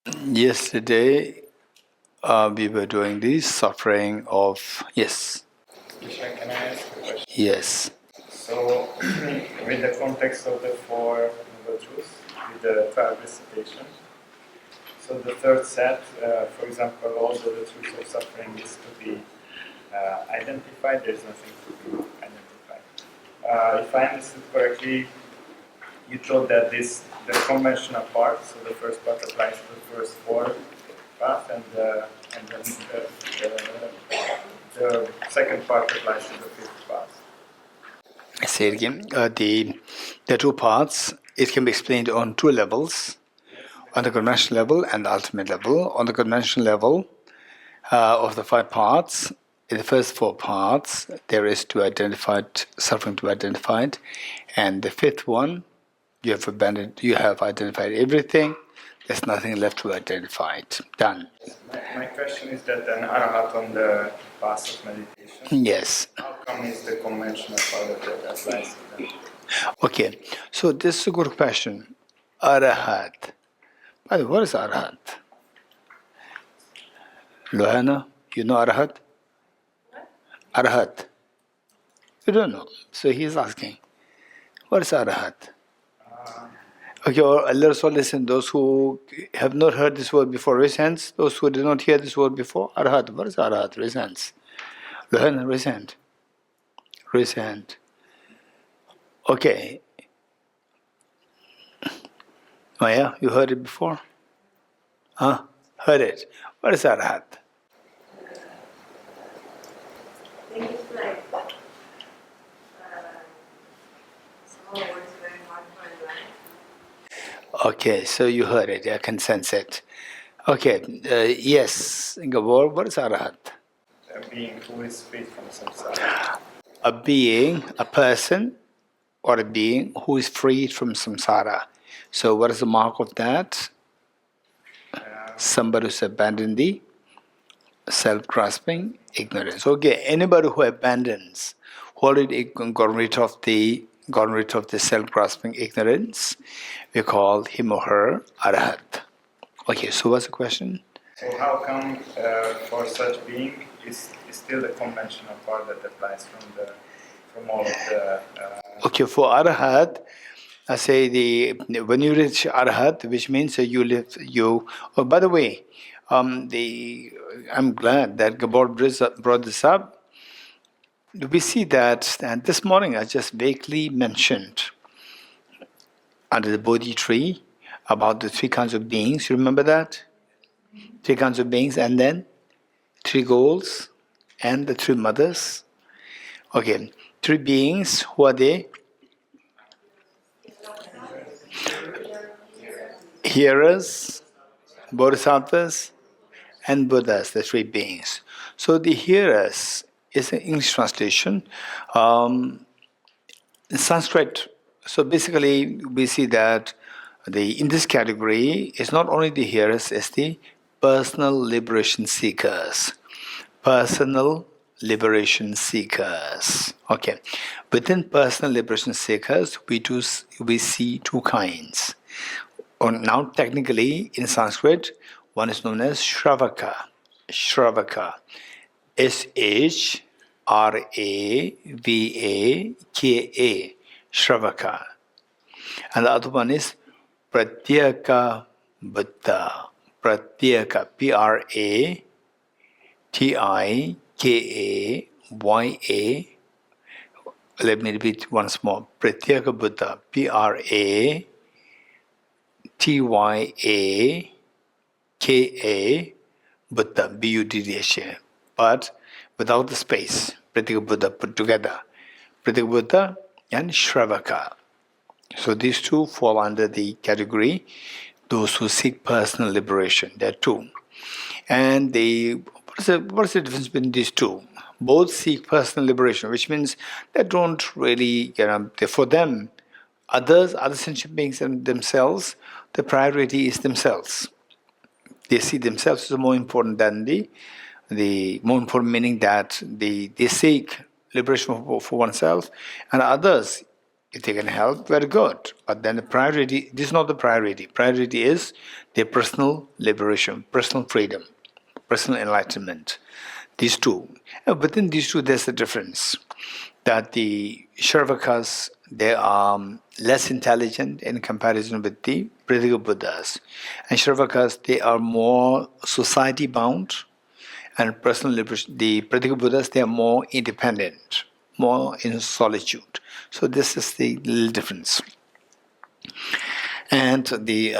Yesterday, we were doing the suffering of... Yes. Isha, can I ask a question? Yes. So, with the context of the Four Noble Truths, with the 12 recitation, so the third set, for example, also the truth of suffering is to be identified, there's nothing to be identified. If I understood correctly, you told that the conventional part, so the first part applies to the first four paths, and then the second part applies to the fifth path. I say it again. The two paths, it can be explained on two levels, on the conventional level and the ultimate level. On the conventional level of the five paths, in the first four paths, there is to identified suffering to be identified, and the fifth one, you have identified everything. There's nothing left to be identified. Done. My question is that an Arhat on the path of meditation. Yes. How come is the conventional part that applies to them? Okay, so this is a good question. Arhat. By the way, what is Arhat? Lohana, you know Arhat? Arhat. You don't know. So he's asking, what is Arhat? Okay, or let us all listen. Those who have not heard this word before, raise hands. Those who did not hear this word before, Arhat. What is Arhat? Raise hands. Lohana, raise hand. Raise hand. Okay. Maya, you heard it before? Huh? Heard it. What is Arhat? I think it's like someone who works very hard for his life. Okay, so you heard it. I can sense it. Okay, yes, Gabor, what is Arhat? A being who is free from samsara. A being, a person, or a being who is freed from samsara. So what is the mark of that? Somebody who's abandoned the self-grasping ignorance. Okay, anybody who abandons, who already gotten rid of the self-grasping ignorance, we call him or her Arhat. Okay, so what's the question? So how come for such being is still the conventional part that applies from all of the... Okay, for Arhat, I say when you reach Arhat, which means you. Oh, by the way, I'm glad that Gabor brought this up. We see that, and this morning I just vaguely mentioned under the Bodhi tree about the three kinds of beings. You remember that? Three kinds of beings, and then three goals, and the three mothers. Okay, three beings. Who are they? Hearers, Bodhisattvas, and Buddhas, the three beings. So the hearers is an English translation. In Sanskrit, so basically we see that in this category is not only the hearers, it's the personal liberation seekers. Personal liberation seekers. Okay. Within personal liberation seekers, we see two kinds. Now, technically, in Sanskrit, one is known as Shravaka. Shravaka. Shravaka. Shravaka. And the other one is Pratyeka Buddha. Pratyeka. Pratyekaya. Let me repeat once more. Pratyeka Buddha. Pratyeka Buddha, Buddha, but without the space. Pratyeka Buddha put together. Pratyeka Buddha and Shravaka. So these two fall under the category, those who seek personal liberation. There are two. And what is the difference between these two? Both seek personal liberation, which means they don't really, for them, other sentient beings and themselves, the priority is themselves. They see themselves as more important than the more important, meaning that they seek liberation for oneself, and others, If they can help, very good. But then the priority, this is not the priority. Priority is their personal liberation, personal freedom, personal enlightenment. These two. Within these two, there's a difference. That the Shravakas, they are less intelligent in comparison with the Pratyaga Buddhas. And Shravakas, they are more society bound, and personal liberation. The Pratyaga Buddhas, they are more independent, more in solitude. So this is the little difference. And the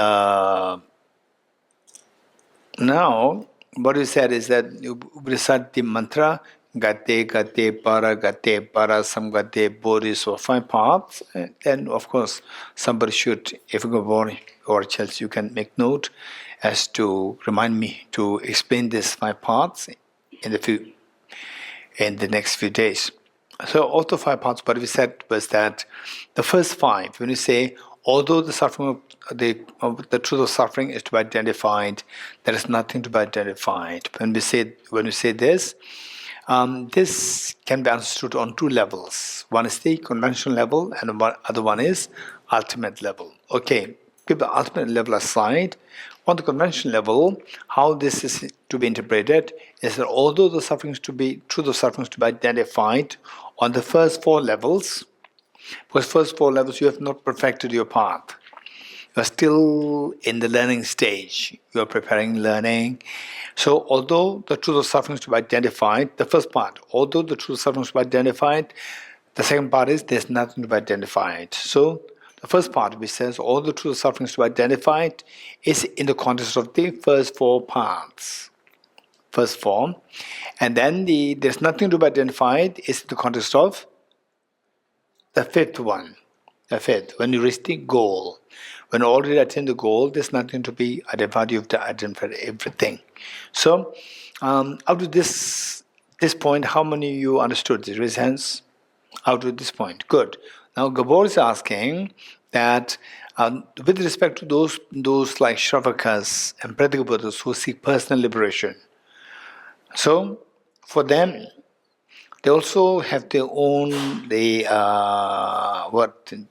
now what we said is that you recite the mantra Gate Gate Para Gate Para Samgate Bodhi, so 5 parts. And of course somebody should, if you go boring or else you can make note as to remind me to explain these 5 parts in the next few days. So of the 5 parts, what we said was that the first 5, when you say, although the suffering the truth of suffering is to be identified, there is nothing to be identified. When we say this, this can be understood on 2 levels. One is the conventional level, and the other one is ultimate level. Okay, keep the ultimate level aside. On the conventional level, how this is to be interpreted is that although the truth of suffering is to be identified on the first 4 levels, because first 4 levels you have not perfected your path. You are still in the learning stage. You are preparing learning. So although the truth of suffering is to be identified, the first part, although the truth of suffering is to be identified, the second part is there's nothing to be identified. So the first part which says all the truth of suffering is to be identified is in the context of the first 4 parts. First form. And then there's nothing to be identified is in the context of the 5th one. The 5th, when you reach the goal. When you already attain the goal, there's nothing to be identified. You have to identify everything. So, up to this point, how many of you understood this? Raise hands. Up to this point, good. Now Gabor is asking that with respect to those like Shravakas and Pratyaga Buddhas who seek personal liberation. So, for them, they also have their own. They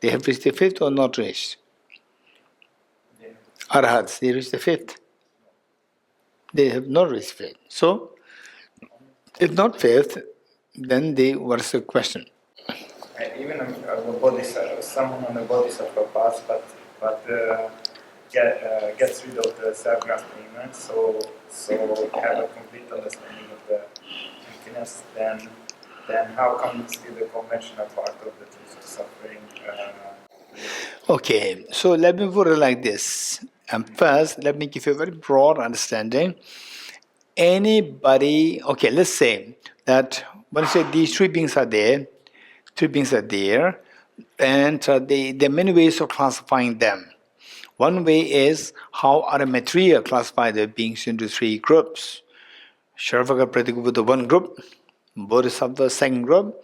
They have reached the 5th or not reached? Arhats, they reached the 5th. They have not reached 5th. So, if not 5th, then what's the question? Even a bodhisattva, someone on the bodhisattva path, but gets rid of the self-grasping, so have a complete understanding of the emptiness, then how come it's still the conventional part of the truth of suffering? Okay, so let me put it like this. First, let me give you a very broad understanding. Anybody, okay, let's say that when I say these 3 beings are there, and there are many ways of classifying them. One way is how Aramatria classify the beings into 3 groups. Shravaga Pratyaga Buddha 1 group, Bodhisattvas 2nd group,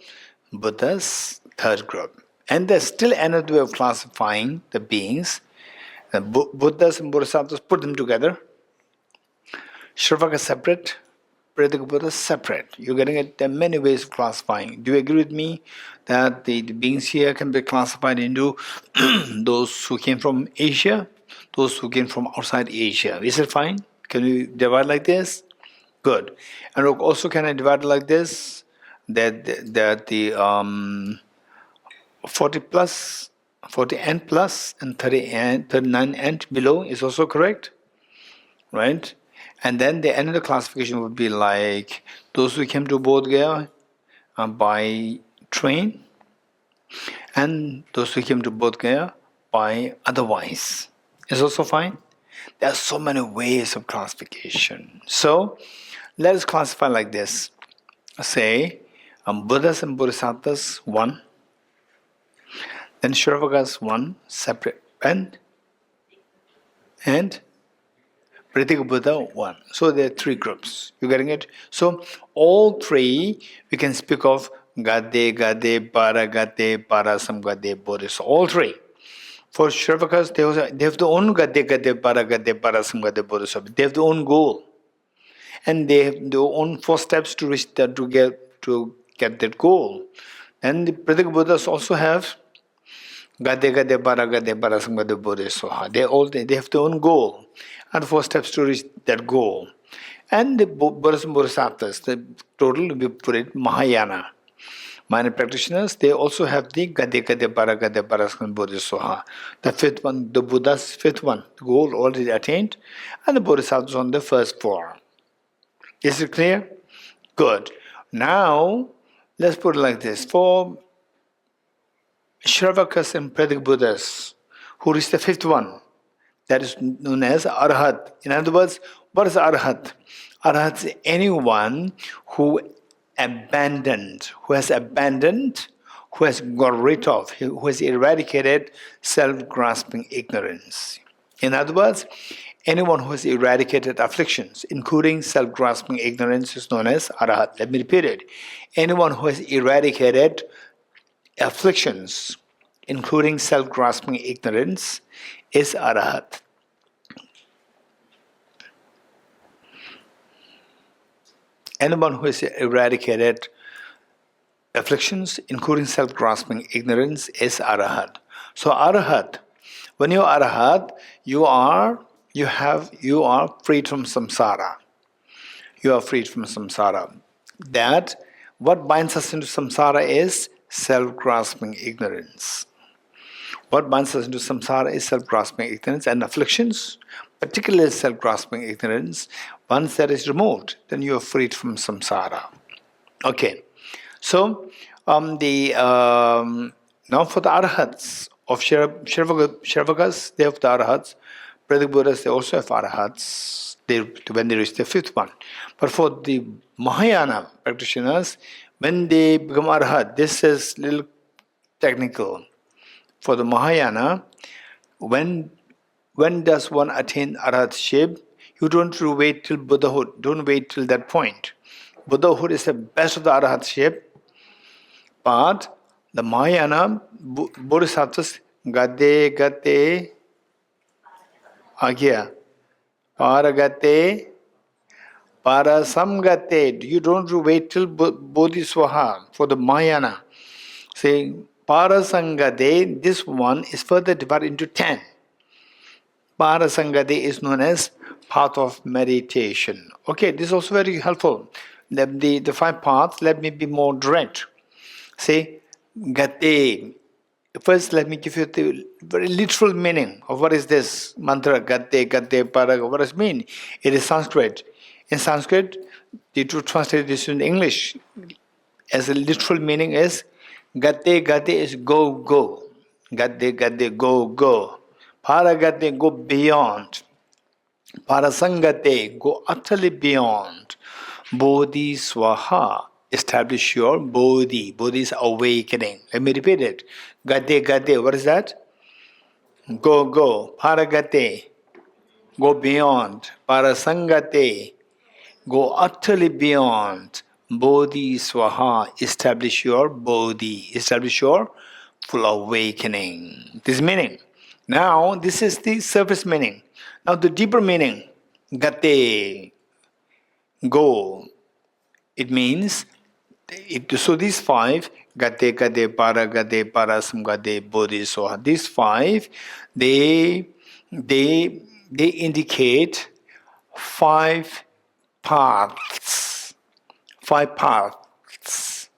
Buddhas 3rd group. And there's still another way of classifying the beings. The Buddhas and Bodhisattvas, put them together. Shravaga separate, Pratyaga Buddha separate. You're getting it. There are many ways of classifying. Do you agree with me that the beings here can be classified into those who came from Asia, those who came from outside Asia? Is it fine? Can we divide like this? Good. And also can I divide like this? That the 40 plus, 40 and plus, and 30 and 39 and below is also correct, right? And then the another classification would be like those who came to Bodhgaya by train, and those who came to Bodhgaya by otherwise. Is also fine. There are so many ways of classification. So let us classify like this. Say Buddhas and Bodhisattvas 1, then Shravakas 1 separate, and Pratyaga Buddha 1. So there are 3 groups. You getting it? So all 3 we can speak of Gade, Para, Samgade, Bodhi. So all 3. For Shravakas, they have their own Gade, Para, Samgade, Bodhi. They have their own goal. And they have their own 4 steps to reach that, to get that goal. And the Pratyaga Buddhas also have Gade gade bara gade bara samgade bodhisoha. They have their own goal, and 4 steps to reach that goal. And the Bodhisattvas, the total we put it Mahayana. Minor practitioners, they also have the Gade Gade Bara Gade Baraskan Bodhisoha. The fifth one, the Buddha's fifth one, the goal already attained, and the Bodhisattvas on the first 4. Is it clear? Good. Now, let's put it like this. For Shravakas and Pradik Buddhas, who reached the fifth one, that is known as Arhat. In other words, what is Arhat? Arhat is anyone who has abandoned, who has got rid of, who has eradicated self-grasping ignorance. In other words, anyone who has eradicated afflictions, including self-grasping ignorance, is known as Arhat. Let me repeat it. Anyone who has eradicated afflictions, including self-grasping ignorance, is Arhat. Anyone who has eradicated afflictions, including self-grasping ignorance, is Arhat. So Arhat, when you're Arhat, you are freed from samsara. You are freed from samsara. That what binds us into samsara is self-grasping ignorance. What binds us into samsara is self-grasping ignorance and afflictions, particularly self-grasping ignorance. Once that is removed, then you are freed from samsara. Okay, so now for the arhats of Shravakas, they have the arhats. Pradik Buddhas, they also have arhats when they reach the fifth one. But for the Mahayana practitioners, when they become arhat, this is little technical. For the Mahayana, when does one attain arhatship? You don't wait till Buddhahood. Don't wait till that point. Buddhahood is the best of the arhatship, but the Mahayana Bodhisattvas Gade Gate Agya Paragate Parasamgate. You don't wait till Bodhiswaha for the Mahayana. Say Parasangade, this one is further divided into 10. Parasangade is known as path of meditation. Okay, this is also very helpful. The 5 paths, let me be more direct. Say, Gate. First, let me give you the very literal meaning of what is this mantra, Gate, Gate, Paraga. What does it mean? It is Sanskrit. In Sanskrit, the to translate this in English as a literal meaning is Gate, Gate is go, go. Gate, Gate, go, go. Paragate, go beyond. Parasangate, go utterly beyond. Bodhi Swaha, establish your Bodhi. Bodhi is awakening. Let me repeat it. Gate, Gate, what is that? Go, go. Paragate, go beyond. Parasangate, go utterly beyond. Bodhi Swaha, establish your Bodhi. Establish your full awakening. This meaning. Now, this is the surface meaning. Now, the deeper meaning. Gate, go. It means, so these 5, Gate, Gate, Parasam, Gate, Bodhi, Soha, these 5, they indicate 5 paths. 5 paths,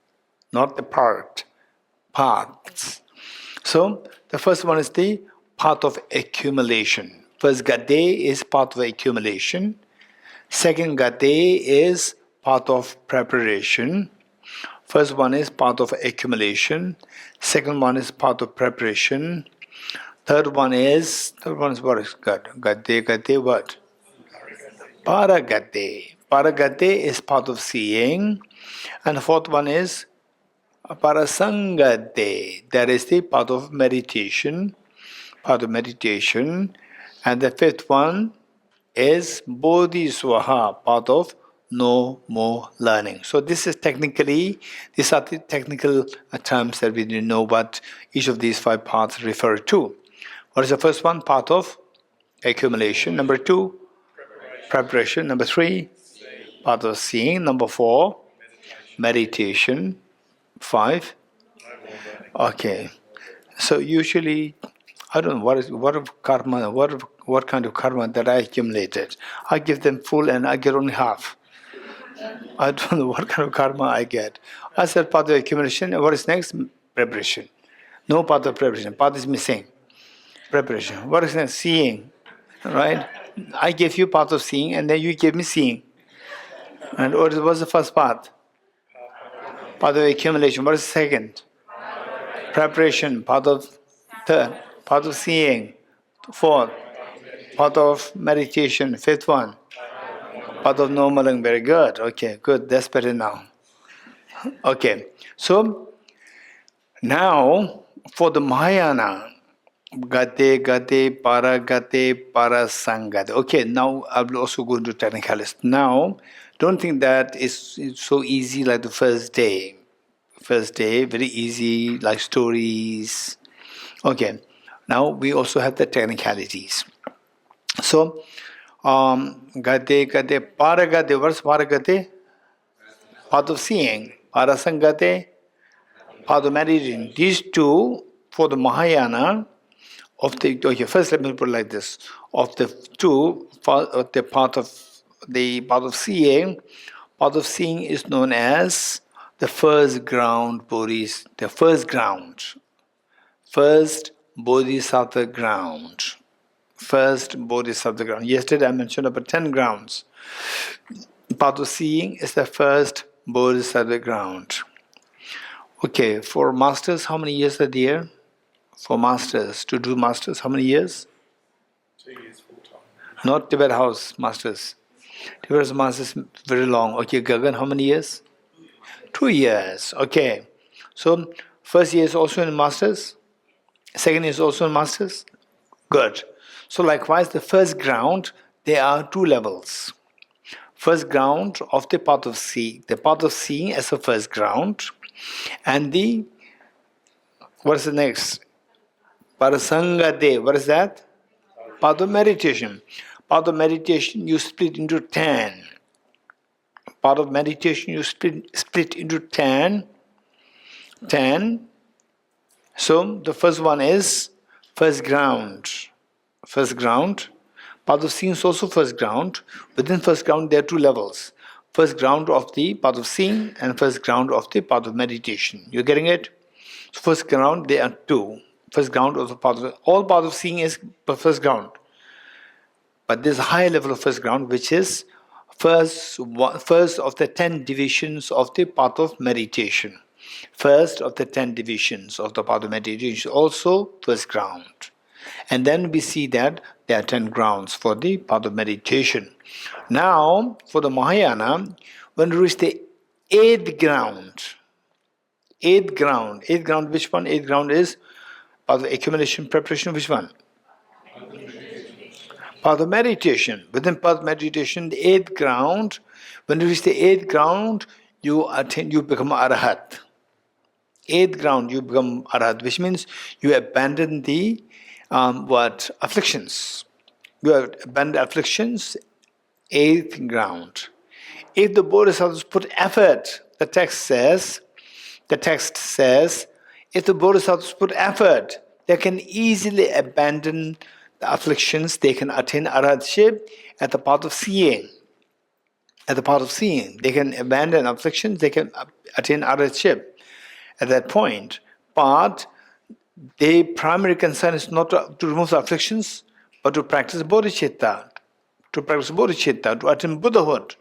not the part, paths. So, the first one is the path of accumulation. First, Gate is path of accumulation. Second, Gate is path of preparation. First one is path of accumulation. Second one is path of preparation. Third one is what is Gate? Gate what? Paragate. Paragate is path of seeing. And the fourth one is Parasangate. That is the path of meditation. Path of meditation. And the fifth one is Bodhiswaha, path of no more learning. So this is these are the technical terms that we didn't know what each of these 5 paths refer to. What is the first one? Path of accumulation. Number 2, preparation. Number 3, path of seeing. Number 4, meditation. 5. Okay. So usually, I don't know what kind of karma that I accumulated. I give them full and I get only half. I don't know what kind of karma I get. I said path of accumulation. And what is next? Preparation. No path of preparation. Path is missing. Preparation. What is next? Seeing. Right? I gave you path of seeing, and then you gave me seeing. And what was the first path? Path of accumulation. What is the second? Preparation. Path of third. Path of seeing. Fourth. Path of meditation. Fifth one. Path of normaling. Very good. Okay, good. That's better now. Okay. So now for the Mahayana, Gate, Gate, Para Sangate. Okay, now I will also go into technicalities. Now, don't think that it's so easy like the first day. First day, very easy, like stories. Okay, now we also have the technicalities. So, Gate, Para Gate, what's Para Gate? Path of seeing. Para Sangate, path of meditation. These two, for the Mahayana, okay, first let me put it like this. Of the two, the path of seeing is known as the first ground Bodhis, the first ground. First Bodhisattva ground. First Bodhisattva ground. Yesterday I mentioned about 10 grounds. Path of seeing is the first Bodhisattva ground. Okay, for masters, how many years are there? For masters, to do masters, how many years? 2 years full time. Not Tibet House masters. Tibet House masters, very long. Okay, Gagan, how many years? 2 years. Okay. So, first year is also in masters? Second year is also in masters? Good. So, likewise, the first ground, there are two levels. First ground of the path of seeing as a first ground, and what is the next? Parasangate, what is that? Path of meditation. Path of meditation you split into 10. Path of meditation you split into 10. 10. So the first one is first ground. First ground. Path of seeing is also first ground. Within first ground there are two levels. First ground of the path of seeing and first ground of the path of meditation. You're getting it? So first ground there are two. First ground of the path of all path of seeing is first ground. But there's a higher level of first ground which is first of the 10 divisions of the path of meditation. First of the 10 divisions of the path of meditation is also first ground. And then we see that there are 10 grounds for the path of meditation. Now, for the Mahayana, when we reach the 8th ground, which one? 8th ground is path of accumulation, preparation, which one? Path of meditation. Within path of meditation, the 8th ground, when you reach the 8th ground, you become Arhat. 8th ground, you become Arhat, which means you abandon the afflictions. You have abandoned afflictions, 8th ground. If the Bodhisattvas put effort, the text says, if the Bodhisattvas put effort, they can easily abandon the afflictions, they can attain Arhatship at the path of seeing. At the path of seeing, they can abandon afflictions, they can attain Arhatship at that point. But their primary concern is not to remove the afflictions, but to practice Bodhicitta. To attain Buddhahood.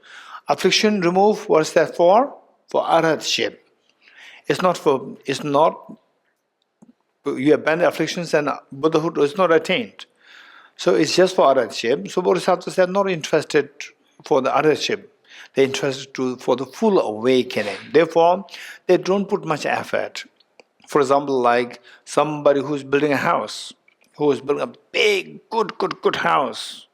Affliction remove, what is that for? For Arhatship. You abandon afflictions and Buddhahood is not attained. So it's just for Arhatship. So Bodhisattvas are not interested for the Arhatship. They're interested for the full awakening. Therefore, they don't put much effort. For example, like somebody who's building a house, who is building a big, good house.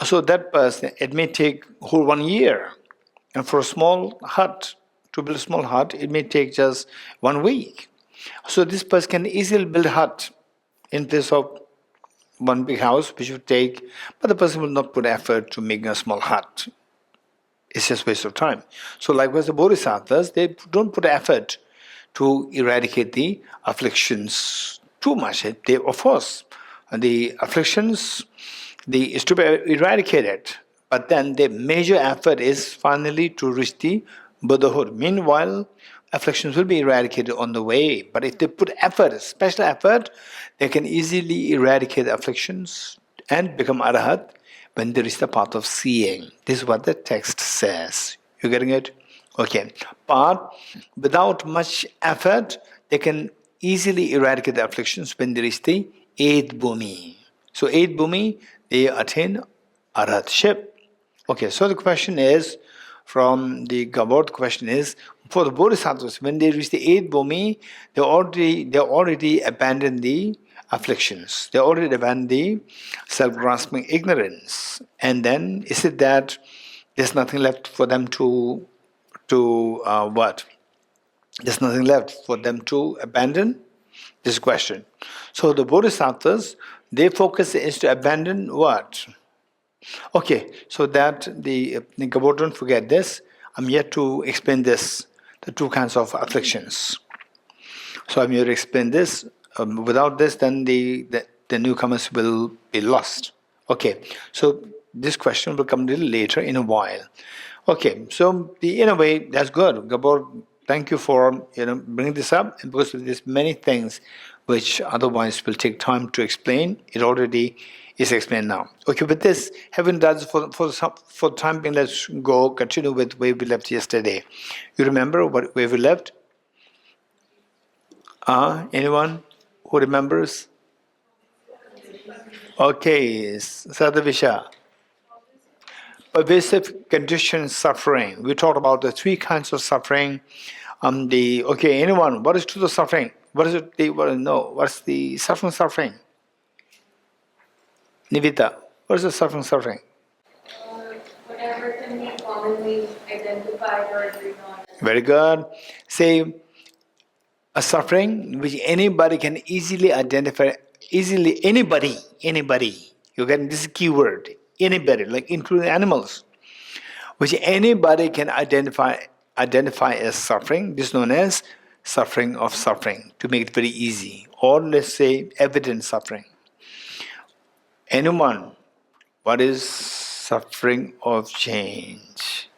So that person, it may take whole 1 year. And for a small hut, to build a small hut, it may take just 1 week. So this person can easily build a hut in place of one big house, which would take, but the person will not put effort to make a small hut. It's just waste of time. So likewise the Bodhisattvas, they don't put effort to eradicate the afflictions too much. Of course, the afflictions is to be eradicated, but then the major effort is finally to reach the Buddhahood. Meanwhile, afflictions will be eradicated on the way, but if they put effort, special effort, they can easily eradicate afflictions and become Arhat when they reach the path of seeing. This is what the text says. You getting it? Okay. But without much effort, they can easily eradicate the afflictions when they reach the eighth bhumi. So eighth bhumi, they attain Arhatship. Okay, so the question is, from the Gabor, the question is, for the Bodhisattvas, when they reach the eighth bhumi, they already abandon the afflictions. They already abandon the self-grasping ignorance. And then is it that there's nothing left for them to what? There's nothing left for them to abandon? This question. So the Bodhisattvas, their focus is to abandon what? Okay, so that the Gabor, don't forget this. I'm yet to explain this, the two kinds of afflictions. So I'm here to explain this. Without this, then the newcomers will be lost. Okay, so this question will come a little later in a while. Okay, so in a way, that's good. Gabor, thank you for bringing this up, and because there's many things which otherwise will take time to explain. It already is explained now. Okay, with this, having done for the time being, let's go continue with where we left yesterday. You remember where we left? Anyone who remembers? Okay, Sadavisha. Pervasive condition suffering. We talked about the three kinds of suffering. Anyone? What is true the suffering? What is it? They want to know. What's the suffering? Nivita, what is the suffering? Whatever can be commonly identified or agreed on. Very good. Say a suffering which anybody can easily identify. Easily, anybody. You get this keyword. Anybody, like including animals, which anybody can identify as suffering. This is known as suffering of suffering, to make it very easy. Or let's say evident suffering. Anyone, what is suffering of change?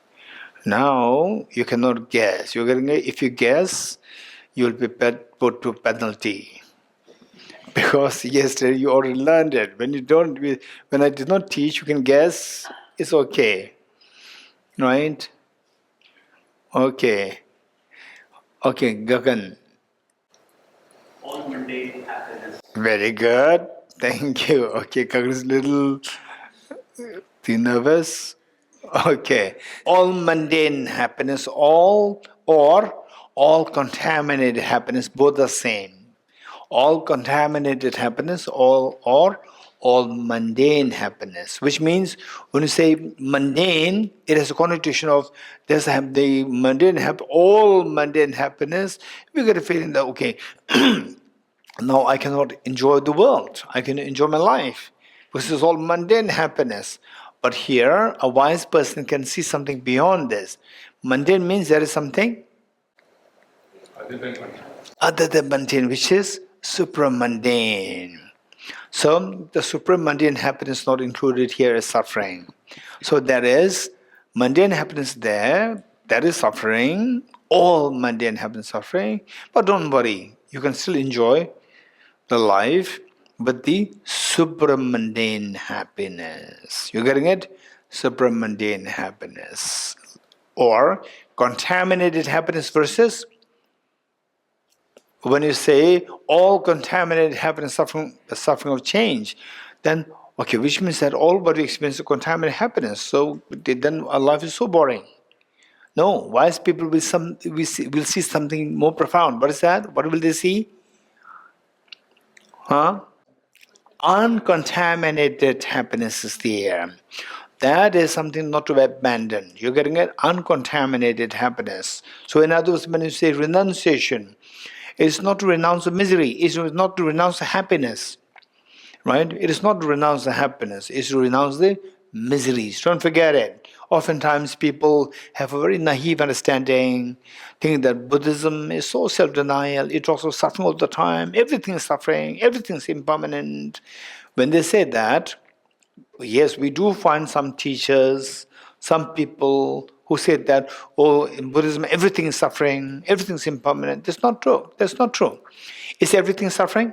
Now you cannot guess. If you guess, you will be put to penalty. Because yesterday you already learned it. When I did not teach, you can guess, it's okay. Right? Okay, Gagan. All mundane happiness. Very good. Thank you. Okay, Gagan is a little nervous. Okay. All mundane happiness, all contaminated happiness, both are same. All contaminated happiness, all mundane happiness. Which means when you say mundane, it has a connotation of the mundane all mundane happiness. We get a feeling that okay, now I cannot enjoy the world. I can enjoy my life. This is all mundane happiness. But here, a wise person can see something beyond this. Mundane means there is something other than mundane, which is supramundane. So the supramundane happiness not included here is suffering. So there is mundane happiness there is suffering, all mundane happiness suffering, but don't worry, you can still enjoy the life with the supramundane happiness. You getting it? Supramundane happiness. Or contaminated happiness versus when you say all contaminated happiness, suffering of change, then okay, which means that all body experience contaminated happiness. So then our life is so boring. No, wise people will see something more profound. What is that? What will they see? Uncontaminated happiness is there. That is something not to be abandoned. You're getting it? Uncontaminated happiness. So in other words, when you say renunciation, it's not to renounce the misery. It's not to renounce the happiness. Right? It is not to renounce the happiness. It's to renounce the miseries. Don't forget it. Oftentimes people have a very naive understanding, thinking that Buddhism is so self-denial, it also suffering all the time, everything is suffering, everything is impermanent. When they say that, yes, we do find some teachers, some people who say that, oh, in Buddhism everything is suffering, everything is impermanent. That's not true. That's not true. Is everything suffering?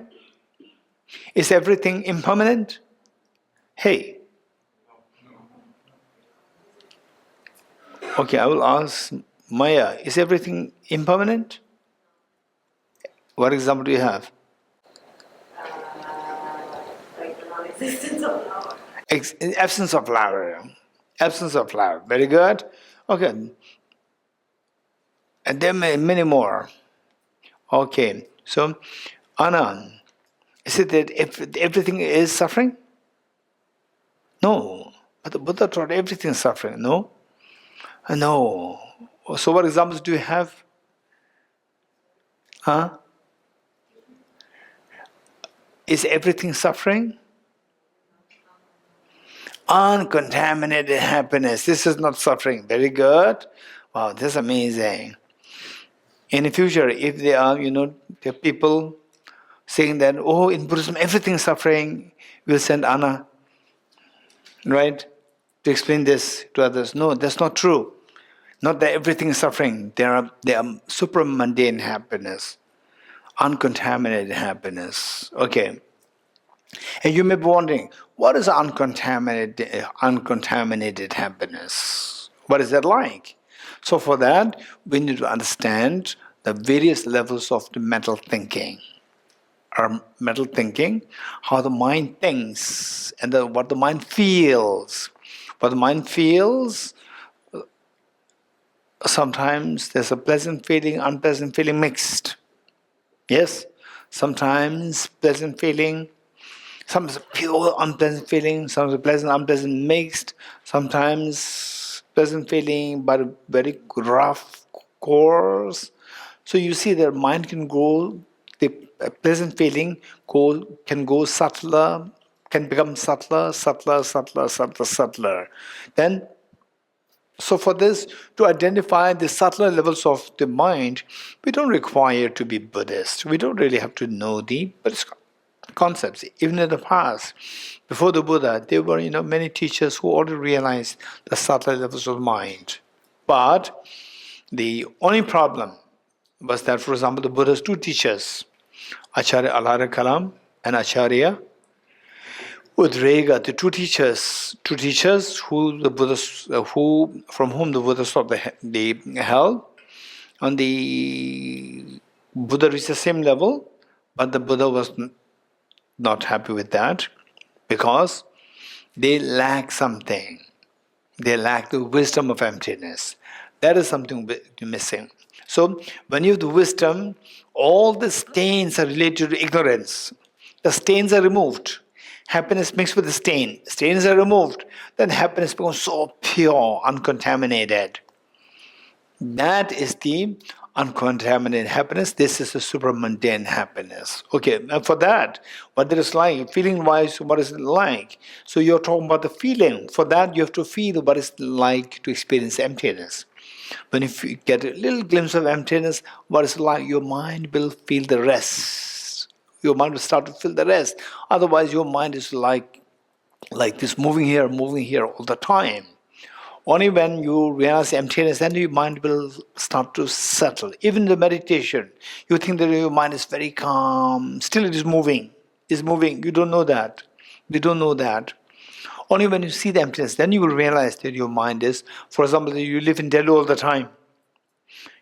Is everything impermanent? Hey. Okay, I will ask Maya, is everything impermanent? What example do you have? Like the non-existence of flower. Absence of flower. Absence of flower. Very good. Okay. And there are many more. Okay. So, Anand, is it that everything is suffering? No. But the Buddha taught everything is suffering. No? No. So what examples do you have? Huh? Is everything suffering? Uncontaminated happiness. This is not suffering. Very good. Wow, this is amazing. In the future, if there are, there are people saying that, oh, in Buddhism everything is suffering, we'll send Anna, right, to explain this to others. No, that's not true. Not that everything is suffering. There are super mundane happiness, uncontaminated happiness. Okay. And you may be wondering, what is uncontaminated happiness? What is that like? So for that, we need to understand the various levels of the mental thinking. Our mental thinking, how the mind thinks, and what the mind feels. What the mind feels, sometimes there's a pleasant feeling, unpleasant feeling mixed. Yes? Sometimes pleasant feeling, some is a pure unpleasant feeling, some is a pleasant, unpleasant mixed, sometimes pleasant feeling but very rough, coarse. So you see their mind can go, the pleasant feeling can go subtler, can become subtler, subtler. Then, so for this, to identify the subtler levels of the mind, we don't require to be Buddhist. We don't really have to know the Buddhist concepts. Even in the past, before the Buddha, there were many teachers who already realized the subtler levels of mind. But the only problem was that, for example, the Buddha's two teachers, Acharya Alara Kalam and Acharya Udrega, the two teachers who the Buddha, from whom the Buddha sought the help, and the Buddha reached the same level, but the Buddha was not happy with that because they lack something. They lack the wisdom of emptiness. That is something missing. So when you have the wisdom, all the stains are related to ignorance. The stains are removed. Happiness mixed with the stain. Stains are removed. Then happiness becomes so pure, uncontaminated. That is the uncontaminated happiness. This is the supramundane happiness. Okay, and for that, what it is like, feeling-wise, what is it like? So you're talking about the feeling. For that, you have to feel what it's like to experience emptiness. When you get a little glimpse of emptiness, what it's like, your mind will feel the rest. Your mind will start to feel the rest. Otherwise, your mind is like this, moving here all the time. Only when you realize emptiness, then your mind will start to settle. Even in the meditation, you think that your mind is very calm. Still it is moving. It's moving. You don't know that. We don't know that. Only when you see the emptiness, then you will realize that your mind is, for example, you live in Delhi all the time.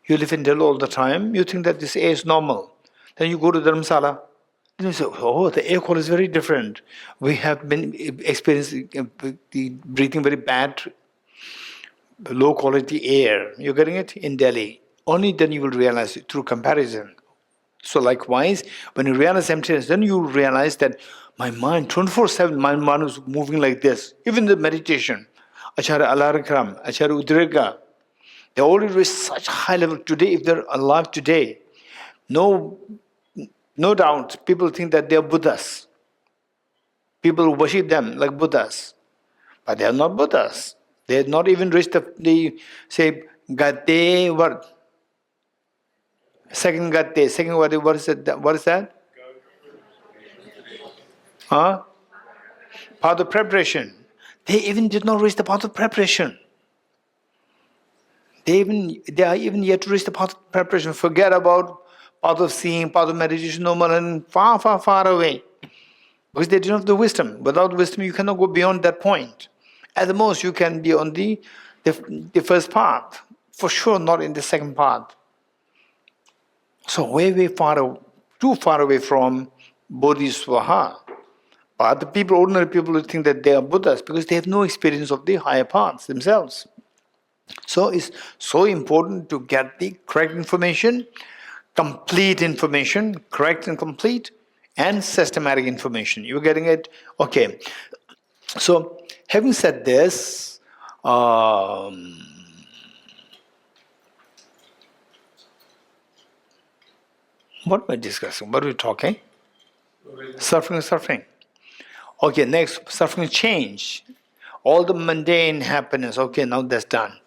You live in Delhi all the time, you think that this air is normal. Then you go to Dharamsala, then you say, oh, the air quality is very different. We have been experiencing the breathing very bad, low quality air. You're getting it? In Delhi. Only then you will realize it through comparison. So likewise, when you realize emptiness, then you realize that my mind, 24/7, my mind is moving like this. Even the meditation, Acharya Alarakram, Acharya Udrega, they already reached such high level today. If they're alive today, no doubt, people think that they are Buddhas. People worship them like Buddhas. But they are not Buddhas. They have not even reached the say, Gate, what? Second Gate, second what is it? What is that? Huh? Path of preparation. They even did not reach the path of preparation. They are even yet to reach the path of preparation. Forget about path of seeing, path of meditation, no more and far, far, far away. Because they didn't have the wisdom. Without wisdom, you cannot go beyond that point. At the most, you can be on the first path. For sure, not in the second path. So way far, too far away from Bodhisattva. But the people, ordinary people, will think that they are Buddhas because they have no experience of the higher paths themselves. So it's so important to get the correct information, complete information, correct and complete, and systematic information. You're getting it? Okay. So, having said this, what am I discussing? What are we talking? Suffering. Okay, next, suffering change. All the mundane happiness. Okay, now that's done.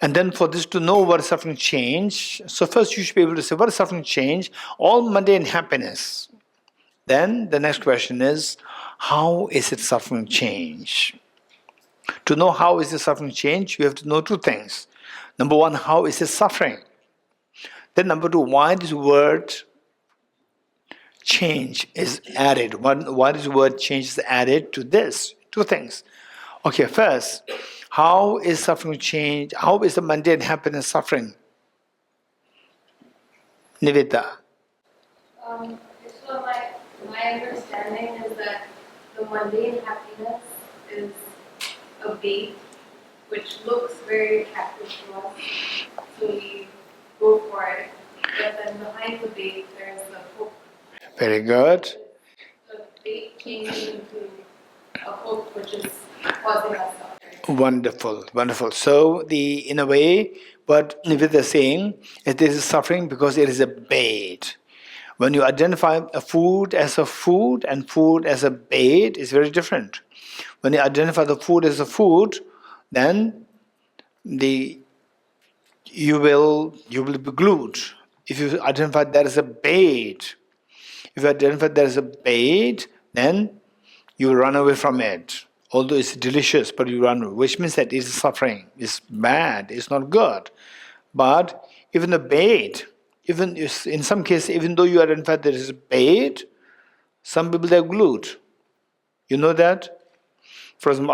And then for this to know what is suffering change, so first you should be able to say, what is suffering change? All mundane happiness. Then the next question is, how is it suffering change? To know how is it suffering change, you have to know two things. Number one, how is it suffering? Then number two, why this word change is added? Why this word change is added to this? Two things. Okay, first, how is suffering change? How is the mundane happiness suffering? Nivita. So my understanding is that the mundane happiness is a bait which looks very attractive to us, so we go for it. But then behind the bait, there's the hook. Very good. The bait changes into a hook which is causing us suffering. Wonderful. So in a way, what Nivita is saying is this is suffering because it is a bait. When you identify a food as a food and food as a bait, it's very different. When you identify the food as a food, then you will be glued. If you identify that as a bait, then you run away from it. Although it's delicious, but you run away, which means that it is suffering. It's bad. It's not good. But even the bait, even in some cases, even though you identify that it is a bait, some people they're glued. You know that? For example,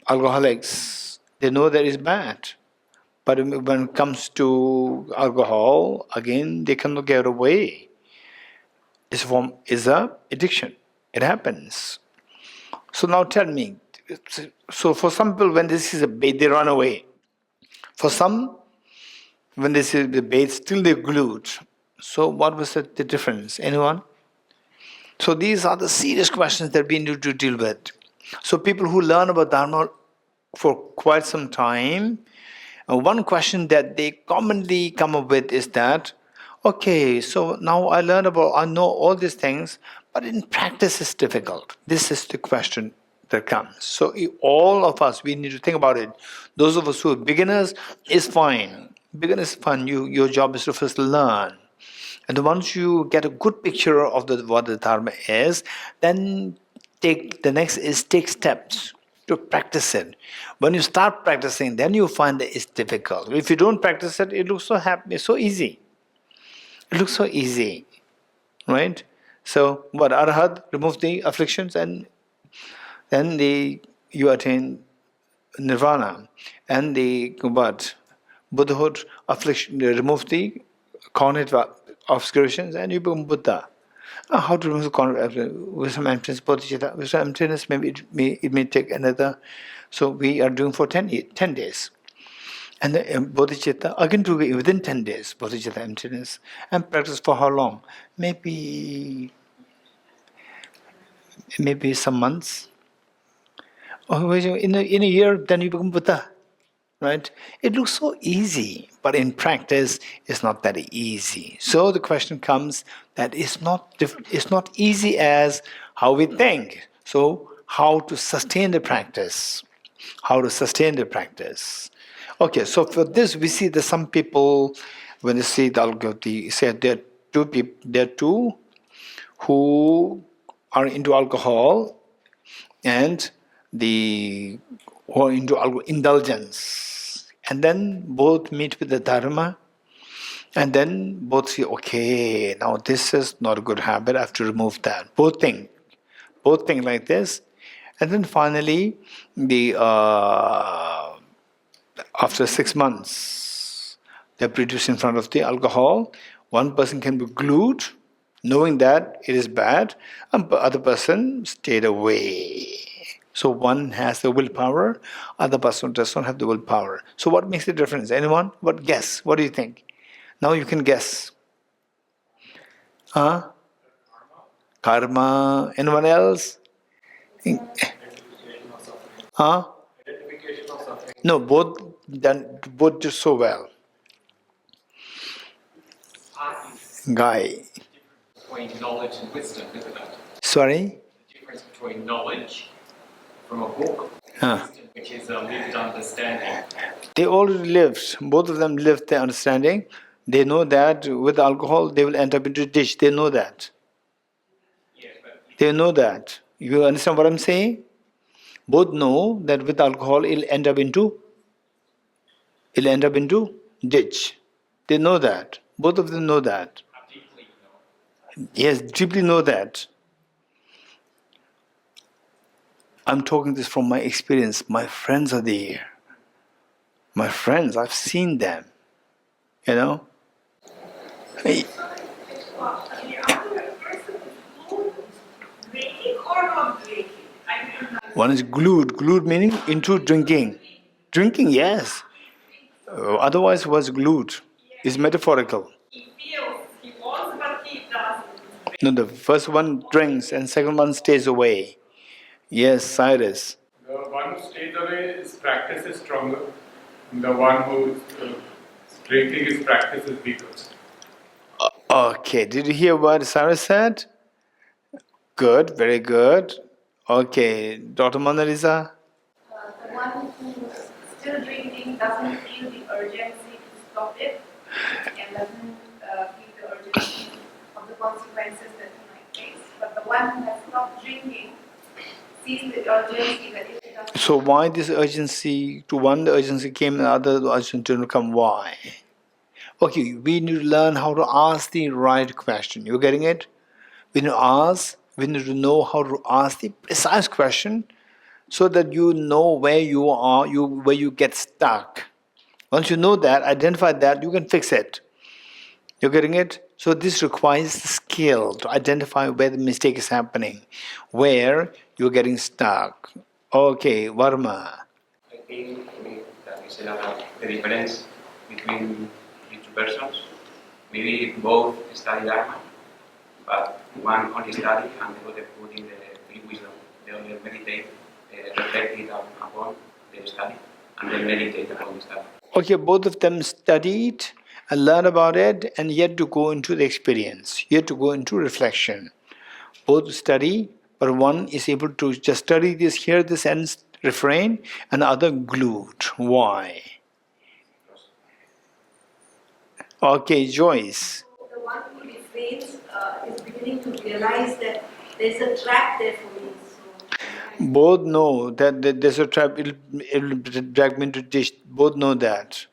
alcoholics, they know that it's bad. But when it comes to alcohol, again, they cannot get away. This form is a addiction. It happens. So now tell me, so for some people, when this is a bait, they run away. For some, when this is the bait, still they're glued. So what was the difference? Anyone? So these are the serious questions that we need to deal with. So people who learn about Dharma for quite some time, one question that they commonly come up with is that, okay, so now I know all these things, but in practice it's difficult. This is the question that comes. So all of us, we need to think about it. Those of us who are beginners, is fine. Beginners is fun. Your job is to first learn. And once you get a good picture of what the Dharma is, then take steps to practice it. When you start practicing, then you find that it's difficult. If you don't practice it, it looks so happy, it's so easy. It looks so easy, right? So, what Arhat, remove the afflictions, and then you attain nirvana, and the what Buddhahood, affliction, remove the cognitive obscurations, and you become Buddha. How to remove the cognitive with some emptiness, Bodhicitta, with some emptiness, maybe it may take another. So we are doing for 10 days. And the Bodhicitta, again to be within 10 days, Bodhicitta emptiness. And practice for how long? Maybe some months. Or in a year, then you become Buddha. Right? It looks so easy, but in practice, it's not that easy. So the question comes that it's not easy as how we think. So how to sustain the practice. How to sustain the practice. Okay, so for this we see that some people, when they see the alcohol, say there are two who are into alcohol and the who are into indulgence, and then both meet with the dharma, and then both say, okay, now this is not a good habit, I have to remove that. Both think like this, and then finally, the after 6 months, they're produced in front of the alcohol. One person can be glued, knowing that it is bad, and the other person stayed away. So one has the willpower, other person does not have the willpower. So what makes the difference? Anyone? What guess? What do you think? Now you can guess. Huh? Karma. Anyone else? Huh? No, both done both do so well. Guy. Between knowledge and wisdom, isn't it? Sorry? The difference between knowledge from a book, Huh. wisdom, which is a lived understanding. They already lived, both of them lived the understanding. They know that with alcohol they will end up into a ditch. They know that. Yeah, but They know that. You understand what I'm saying? Both know that with alcohol it'll end up into ditch. They know that. Both of them know that. how deeply you know. Yes, deeply know that. I'm talking this from my experience. My friends are there. My friends, I've seen them. You know? Hey, The other person is glued, drinking or not drinking? I mean, one is glued. Glued meaning into drinking. Drinking, yes. Otherwise, was glued. Is metaphorical. he feels he wants, but he doesn't. No, the first one drinks and second one stays away. Yes, Cyrus. The one who stays away, his practice is stronger. The one who is drinking, his practice is weaker. Okay, did you hear what Cyrus said? Good, very good. Okay, Dr. Mona Lisa? The one who's still drinking doesn't feel the urgency to stop it and doesn't feel the urgency of the consequences that he might face. But the one who has stopped drinking sees the urgency that if he doesn't. So why this urgency? To one the urgency came, and the other the urgency didn't come. Why? Okay, we need to learn how to ask the right question. You getting it? We need to ask, we need to know how to ask the precise question so that you know where you are, where you get stuck. Once you know that, identify that, you can fix it. You're getting it? So this requires the skill to identify where the mistake is happening, where you're getting stuck. Okay, Varma. I think that is about the difference between the two persons. Maybe both study Dharma, but one only study and the other put in the free wisdom. The other meditate, reflect it upon the study, and then meditate upon the study. Okay, both of them studied and learn about it and yet to go into the experience, yet to go into reflection. Both study, but one is able to just study this, hear this and refrain, and the other glued. Why? Okay, Joyce. The one who refrains is beginning to realize that there's a trap there for me. So Both know that there's a trap, it'll drag me into ditch. Both know that.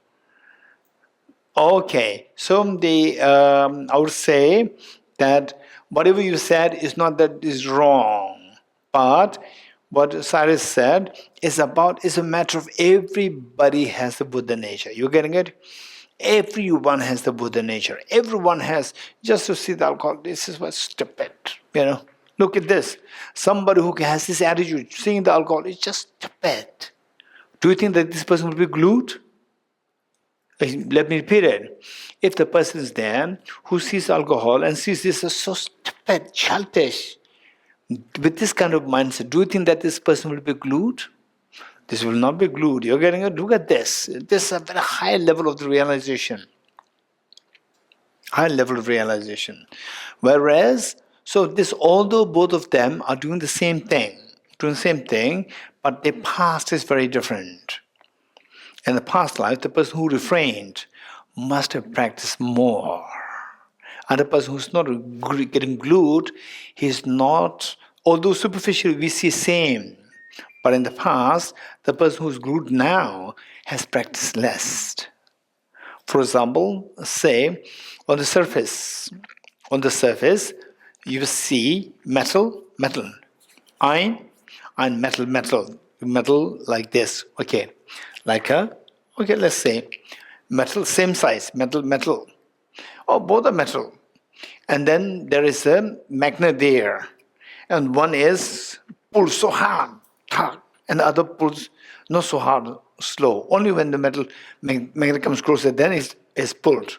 Okay, so I would say that whatever you said is not that is wrong, but what Cyrus said is a matter of everybody has the Buddha nature. You getting it? Everyone has the Buddha nature. Everyone has, just to see the alcohol, this is what's stupid, you know. Look at this. Somebody who has this attitude, seeing the alcohol, is just stupid. Do you think that this person will be glued? Let me repeat it. If the person is there who sees alcohol and sees this as so stupid, childish, with this kind of mindset, do you think that this person will be glued? This will not be glued. You're getting it? Look at this. This is a very high level of the realization. High level of realization. Whereas, so this, although both of them are doing the same thing, doing the same thing, but their past is very different. In the past life, the person who refrained must have practiced more. And the person who's not getting glued, he's not, although superficially we see same, but in the past, the person who's glued now has practiced less. For example, say on the surface, you see metal, iron, metal like this. Okay, let's say metal, same size, metal. Oh, both are metal. And then there is a magnet there. And one is pulled so hard, and the other pulls not so hard, slow. Only when the magnet comes closer, then it's pulled.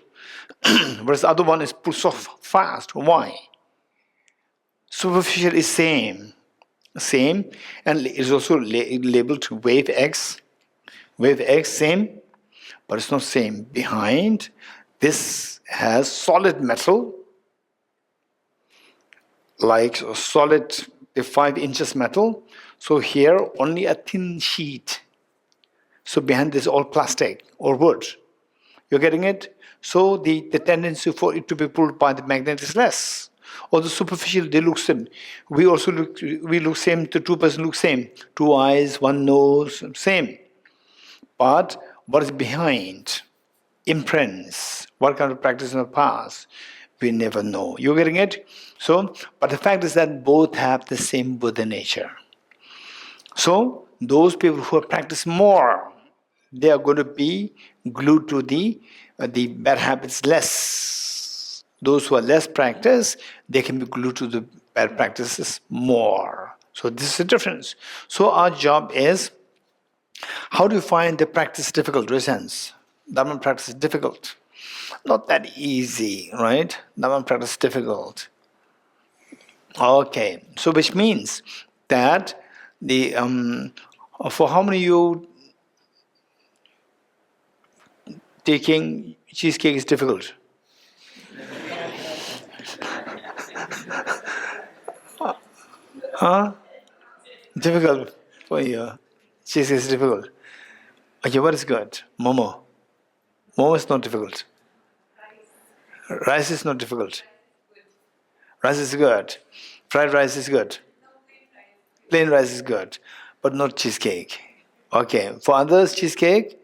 Whereas the other one is pulled so fast. Why? Superficial is same, and is also labeled wave X. Wave X, same, but it's not same. Behind, this has solid metal, like solid 5 inches metal. So here only a thin sheet. So behind this all plastic or wood. You're getting it? So the tendency for it to be pulled by the magnet is less. Or the superficial, they look same. We look same, the two person look same. 2 eyes, 1 nose, same. But what is behind? Imprints. What kind of practice in the past? We never know. You're getting it? So, but the fact is that both have the same Buddha nature. So, those people who have practiced more, they are going to be glued to the bad habits less. Those who are less practiced, they can be glued to the bad practices more. So this is the difference. So our job is, how do you find the practice difficult? Resents. Dharma practice is difficult. Not that easy, right? Dharma practice is difficult. Okay, so which means that the for how many of you taking cheesecake is difficult? Huh? Difficult for you. Cheesecake is difficult. Okay, what is good? Momo. Momo is not difficult. Rice is not difficult. Rice is good. Fried rice is good. Plain rice is good, but not cheesecake. Okay, for others, cheesecake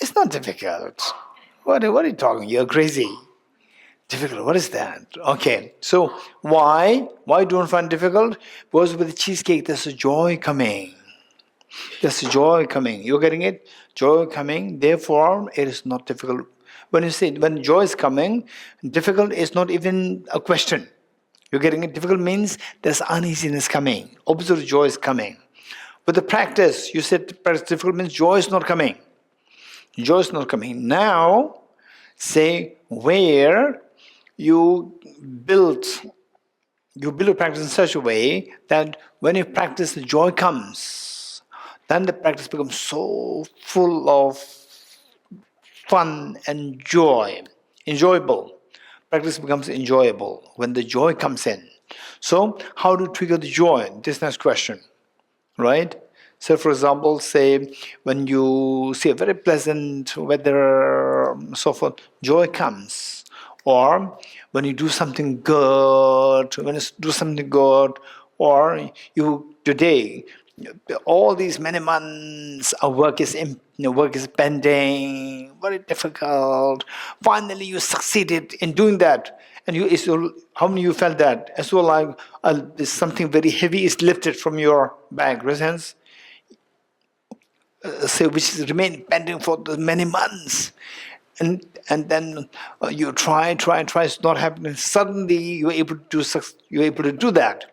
is not difficult. What are you talking? You're crazy. Difficult, what is that? Okay, so why? Why don't you find difficult? Because with the cheesecake, there's a joy coming. There's a joy coming. You're getting it? Joy coming, therefore, it is not difficult. When joy is coming, difficult is not even a question. You're getting it? Difficult means there's uneasiness coming. Opposite joy is coming. With the practice, you said practice difficult means joy is not coming. Joy is not coming. Now, say where you build a practice in such a way that when you practice, the joy comes. Then the practice becomes so full of fun and joy, enjoyable. Practice becomes enjoyable when the joy comes in. So, how to trigger the joy? This next question, right? So, for example, say when you see a very pleasant weather, so forth, joy comes. Or when you do something good, or you today, all these many months, our work is pending, very difficult. Finally, you succeeded in doing that, and how many of you felt that? As well, like something very heavy is lifted from your back, resonance. Say which is remain pending for the many months. And then you try, it's not happening. Suddenly you're able to do that.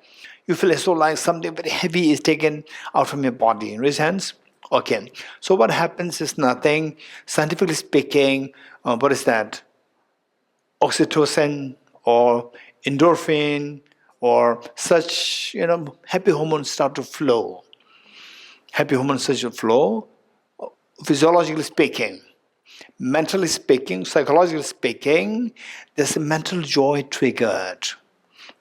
You feel as though like something very heavy is taken out from your body. Raise hands. Okay. So what happens is nothing. Scientifically speaking, what is that? Oxytocin or endorphin or such, happy hormones start to flow. Happy hormones start to flow. Physiologically speaking. Mentally speaking, psychologically speaking, there's a mental joy triggered.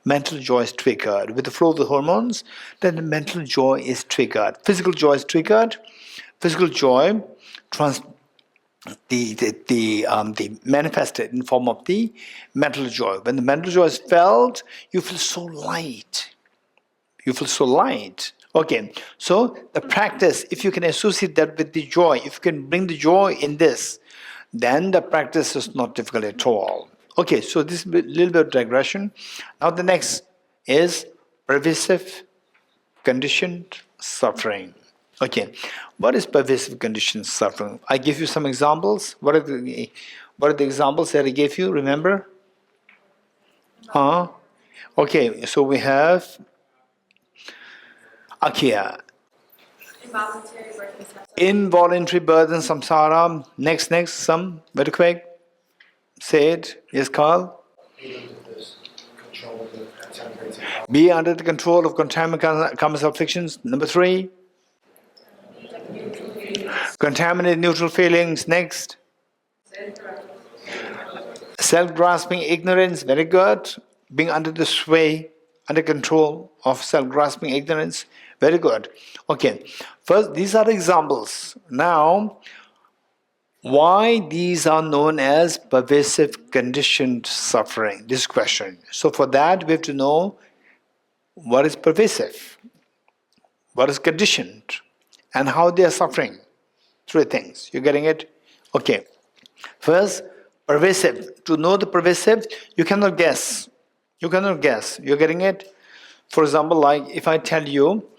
mental joy is triggered. With the flow of the hormones, then the mental joy is triggered. Physical joy is triggered. Physical joy the manifested in form of the mental joy. When the mental joy is felt, you feel so light. You feel so light. Okay, so the practice, if you can associate that with the joy, if you can bring the joy in this, then the practice is not difficult at all. Okay, so this is a little bit of digression. Now the next is pervasive conditioned suffering. Okay, what is pervasive conditioned suffering? I give you some examples. What are the examples that I gave you? Remember? Huh? Okay, so we have Akia. Involuntary burden, samsara. Next, some. Very quick. Say it. Yes, Carl. Be under the control of contaminated karmic afflictions. Number 3. Contaminated neutral feelings. Next. Self-grasping ignorance. Very good. Being under the sway, under control of self-grasping ignorance. Very good. Okay. First, these are examples. Now, why these are known as pervasive conditioned suffering? This question. So for that, we have to know what is pervasive, what is conditioned, and how they are suffering. 3 things. You getting it? Okay. First, pervasive. To know the pervasive, you cannot guess. You cannot guess. You're getting it? For example, like if I tell you,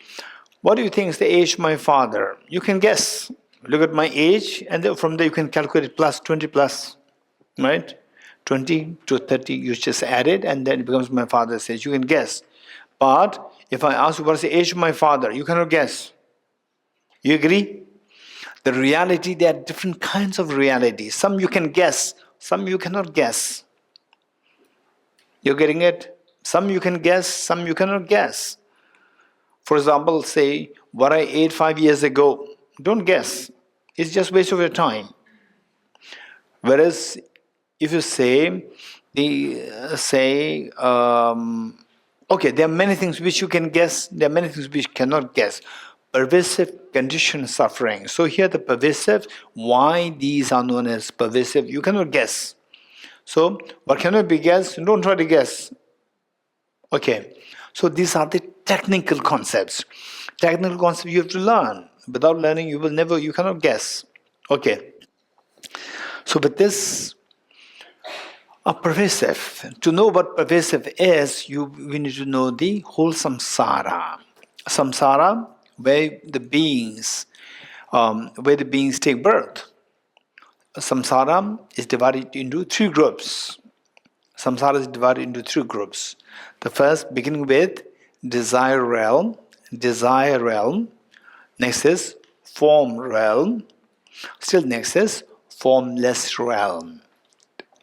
what do you think is the age of my father? You can guess. Look at my age, and then from there you can calculate plus 20 plus, right? 20 to 30, you just add it, and then it becomes my father's age. You can guess. But if I ask you what is the age of my father, you cannot guess. You agree? The reality, there are different kinds of reality. Some you can guess, some you cannot guess. You're getting it? Some you can guess, some you cannot guess. For example, say, what I ate 5 years ago. Don't guess. It's just waste of your time. Whereas, if you say, okay, there are many things which you can guess, there are many things which you cannot guess. Pervasive conditioned suffering. So here the pervasive, why these are known as pervasive, you cannot guess. So, what cannot be guessed, don't try to guess. Okay, so these are the technical concepts. Technical concepts you have to learn. Without learning, you cannot guess. Okay. So with this, pervasive. To know what pervasive is, we need to know the whole samsara. Samsara, where the beings take birth. Samsara is divided into 3 groups. Samsara is divided into 3 groups. The first, beginning with desire realm. Next is form realm. Still next is formless realm.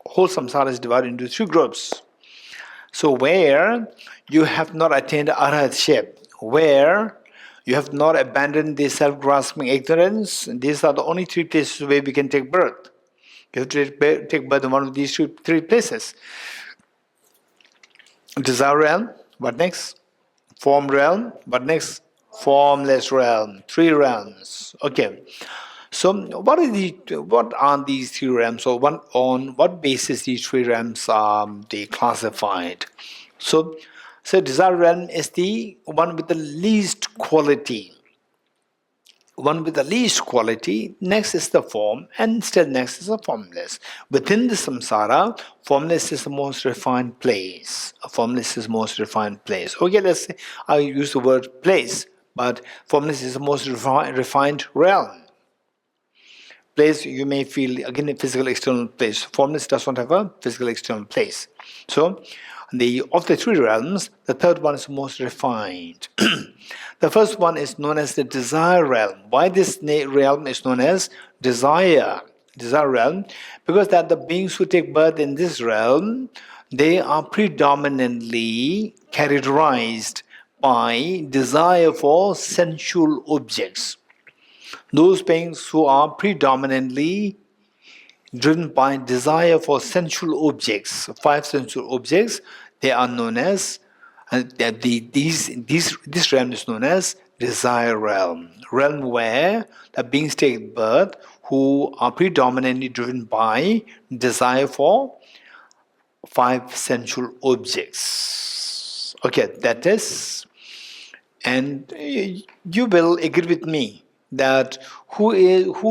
Whole samsara is divided into 3 groups. So where you have not attained arhatship, where you have not abandoned the self-grasping ignorance, these are the only 3 places where we can take birth. You have to take birth in one of these 3 places. Desire realm, what next? Form realm, what next? Formless realm. 3 realms. Okay. So what are these 3 realms? So on what basis these 3 realms are they classified? So desire realm is the one with the least quality. Next is the form, and still next is the formless. Within the samsara, formless is the most refined place. Okay, let's say I use the word place, but formless is the most refined realm. Place, you may feel, again, a physical external place. Formless does not have a physical external place. So, of the 3 realms, the third one is most refined. The first one is known as the desire realm. Why this realm is known as desire realm? Because that the beings who take birth in this realm, they are predominantly characterized by desire for sensual objects. Those beings who are predominantly driven by desire for sensual objects, 5 sensual objects, they are known as And this realm is known as desire realm where the beings take birth who are predominantly driven by desire for five sensual objects. Okay, that is, and you will agree with me that who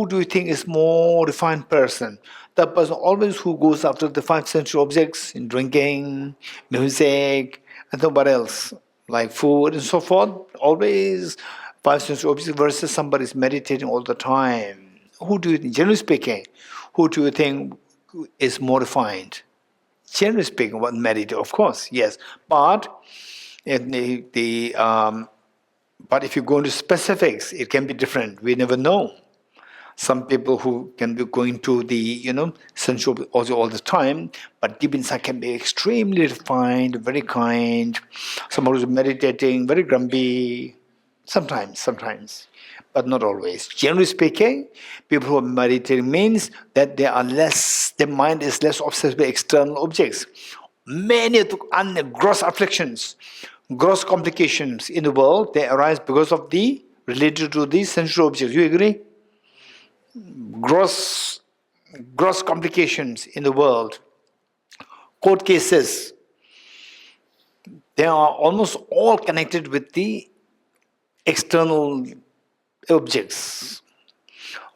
do you think is more refined person? The person always who goes after the five sensual objects in drinking, music, and then what else? Like food and so forth. Always five sensual objects versus somebody is meditating all the time. Who do you think, generally speaking, who do you think is more refined? Generally speaking, what meditate, of course, yes. But but if you go into specifics, it can be different. We never know. Some people who can be going to the sensual all the time, but deep inside can be extremely refined, very kind. Someone who's meditating, very grumpy. Sometimes, but not always. Generally speaking, people who are meditating means that their mind is less obsessed with external objects. Many of the gross afflictions, gross complications in the world, they arise because of related to these sensual objects. You agree? Gross complications in the world, court cases, they are almost all connected with the external objects.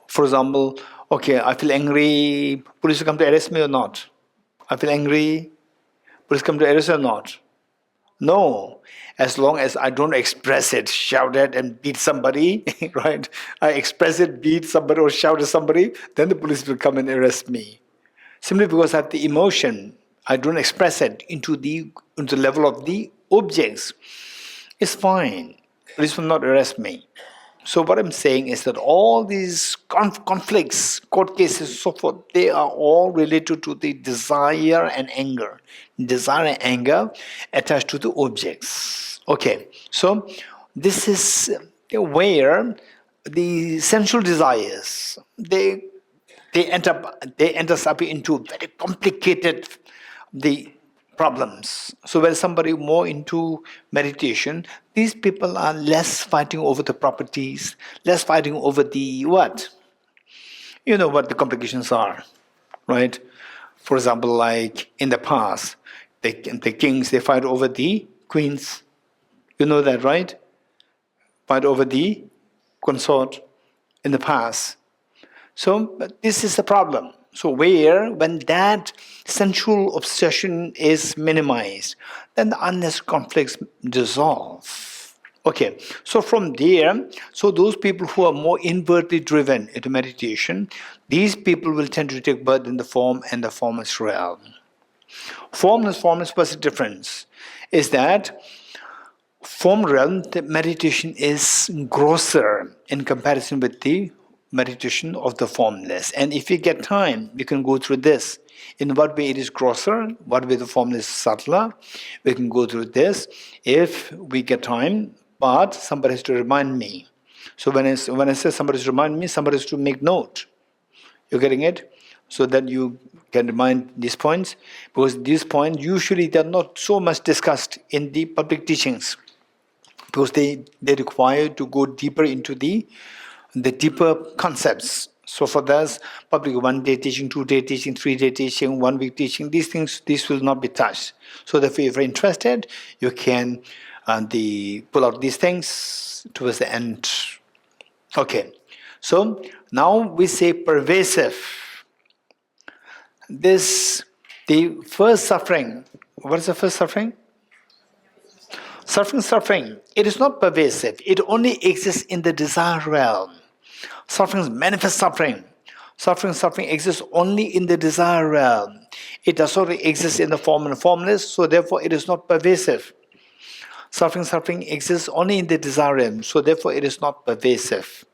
For example, okay, I feel angry, police will come to arrest me or not? I feel angry, police come to arrest me or not? No, as long as I don't express it, shout it and beat somebody, right? I express it, beat somebody or shout at somebody, then the police will come and arrest me. Simply because I have the emotion, I don't express it into the level of the objects. It's fine. Police will not arrest me. So what I'm saying is that all these conflicts, court cases, so forth, they are all related to the desire and anger. Desire and anger attached to the objects. Okay, so this is where the sensual desires, they end up into very complicated the problems. So when somebody more into meditation, these people are less fighting over the properties, less fighting over the what? You know what the complications are, right? For example, like in the past, the kings, they fight over the queens. You know that, right? Fight over the consort in the past. So this is the problem. So when that sensual obsession is minimized, then the unnecessary conflicts dissolve. Okay, so from there, so those people who are more inwardly driven into meditation, these people will tend to take birth in the form and the formless realm. Formless, what's the difference? Is that form realm, the meditation is grosser in comparison with the meditation of the formless. And if you get time, we can go through this. In what way it is grosser, what way the formless is subtler, we can go through this if we get time, but somebody has to remind me. So when I say somebody has to remind me, somebody has to make note. You're getting it? So that you can remind these points, because these points usually they're not so much discussed in the public teachings, because they require to go deeper into the deeper concepts. So for this, public 1 day teaching, 2 day teaching, 3 day teaching, 1 week teaching, these will not be touched. So if you're interested, you can pull out these things towards the end. Okay, so now we say pervasive. The first suffering, what is the first suffering? Suffering, it is not pervasive. It only exists in the desire realm. Suffering is manifest suffering. Suffering exists only in the desire realm. It does not exist in the form and formless, so therefore it is not pervasive. Suffering exists only in the desire realm, so therefore it is not pervasive.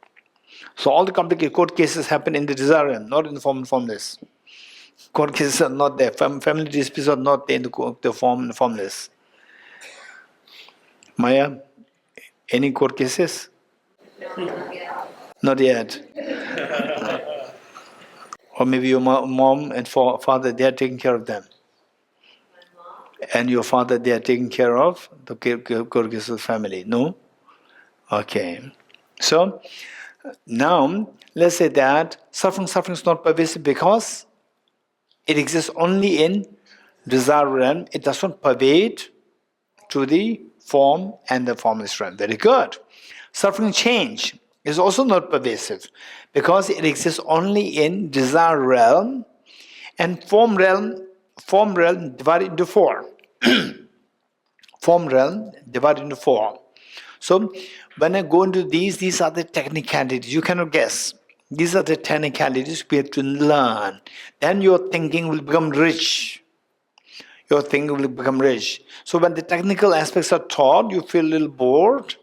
So all the complicated court cases happen in the desire realm, not in the form and formless. Court cases are not there. Family disputes are not there in the form and formless. Maya, any court cases? Not yet. Or maybe your mom and father, they are taking care of them. And your father, they are taking care of the Kyrgyz family, no? Okay. So, now, let's say that suffering is not pervasive because it exists only in desire realm. It does not pervade to the form and the formless realm. Very good. Suffering change is also not pervasive because it exists only in desire realm and form realm divided into four. Form realm divided into four. So when I go into these are the technicalities. You cannot guess. These are the technicalities we have to learn. Then your thinking will become rich. Your thinking will become rich. So when the technical aspects are taught, you feel a little bored.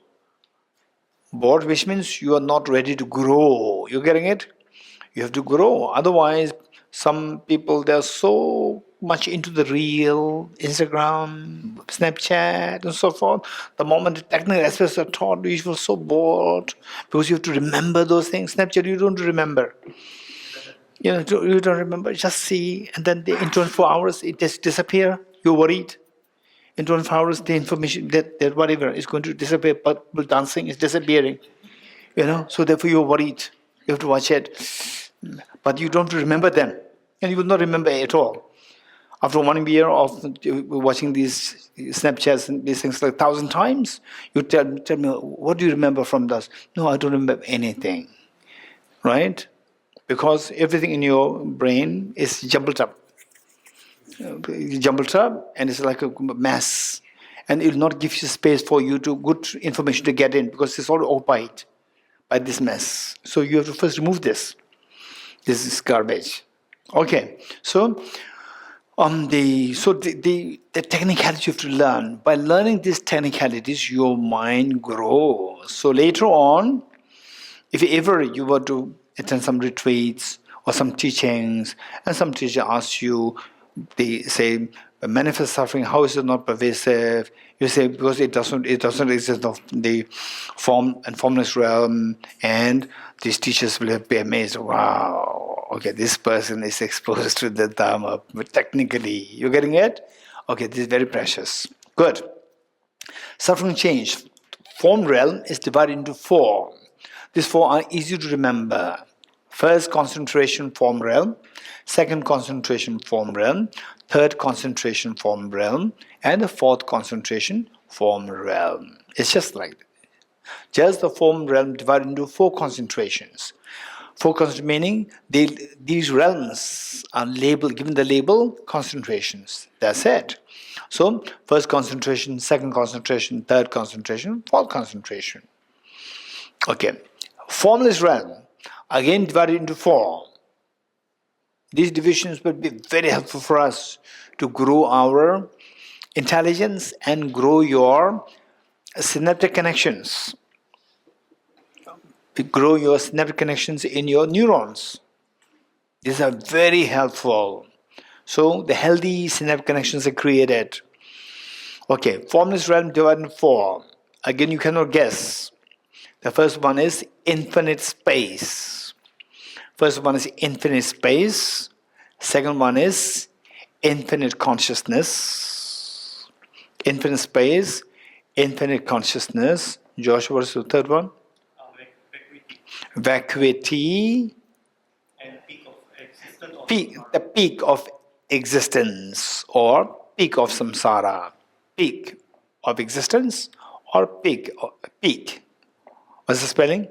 Bored, which means you are not ready to grow. You getting it? You have to grow. Otherwise, some people, they are so much into the reel, Instagram, Snapchat, and so forth. The moment the technical aspects are taught, you feel so bored because you have to remember those things. Snapchat, you don't remember. You don't remember. Just see, and then in 24 hours, it just disappear. You're worried. In 24 hours, the information that whatever is going to disappear. People dancing is disappearing. So therefore you're worried. You have to watch it. But you don't remember them. And you will not remember at all. After 1 year of watching these Snapchats and these things like 1,000 times, you tell me, what do you remember from this? No, I don't remember anything. Right? Because everything in your brain is jumbled up. Jumbled up, and it's like a mess. And it will not give you space for you to good information to get in because it's all occupied by this mess. So you have to first remove this. This is garbage. Okay. So the technicalities you have to learn. By learning these technicalities, your mind grows. So later on, if ever you were to attend some retreats or some teachings, and some teacher asks you, they say, manifest suffering, how is it not pervasive? You say, because it doesn't exist of the form and formless realm, and these teachers will be amazed. Wow, okay, this person is exposed to the Dharma, but technically, you getting it? Okay, this is very precious. Good. Suffering change. Form realm is divided into four. These four are easy to remember. First, concentration form realm. Second, concentration form realm. Third, concentration form realm. And the fourth, concentration form realm. It's just like that. Just the form realm divided into four concentrations. Four concentrations meaning these realms are given the label concentrations. That's it. So, first concentration, second concentration, third concentration, fourth concentration. Okay. Formless realm, again divided into four. These divisions will be very helpful for us to grow our intelligence and grow your synaptic connections. Grow your synaptic connections in your neurons. These are very helpful. So the healthy synaptic connections are created. Okay, formless realm divided into four. Again, you cannot guess. The first one is infinite space. First one is infinite space. Second one is infinite consciousness. Infinite space, infinite consciousness. Josh, what is the third one? Vacuity. And peak of existence. The peak of existence or peak of samsara. Peak of existence or peak. What's the spelling?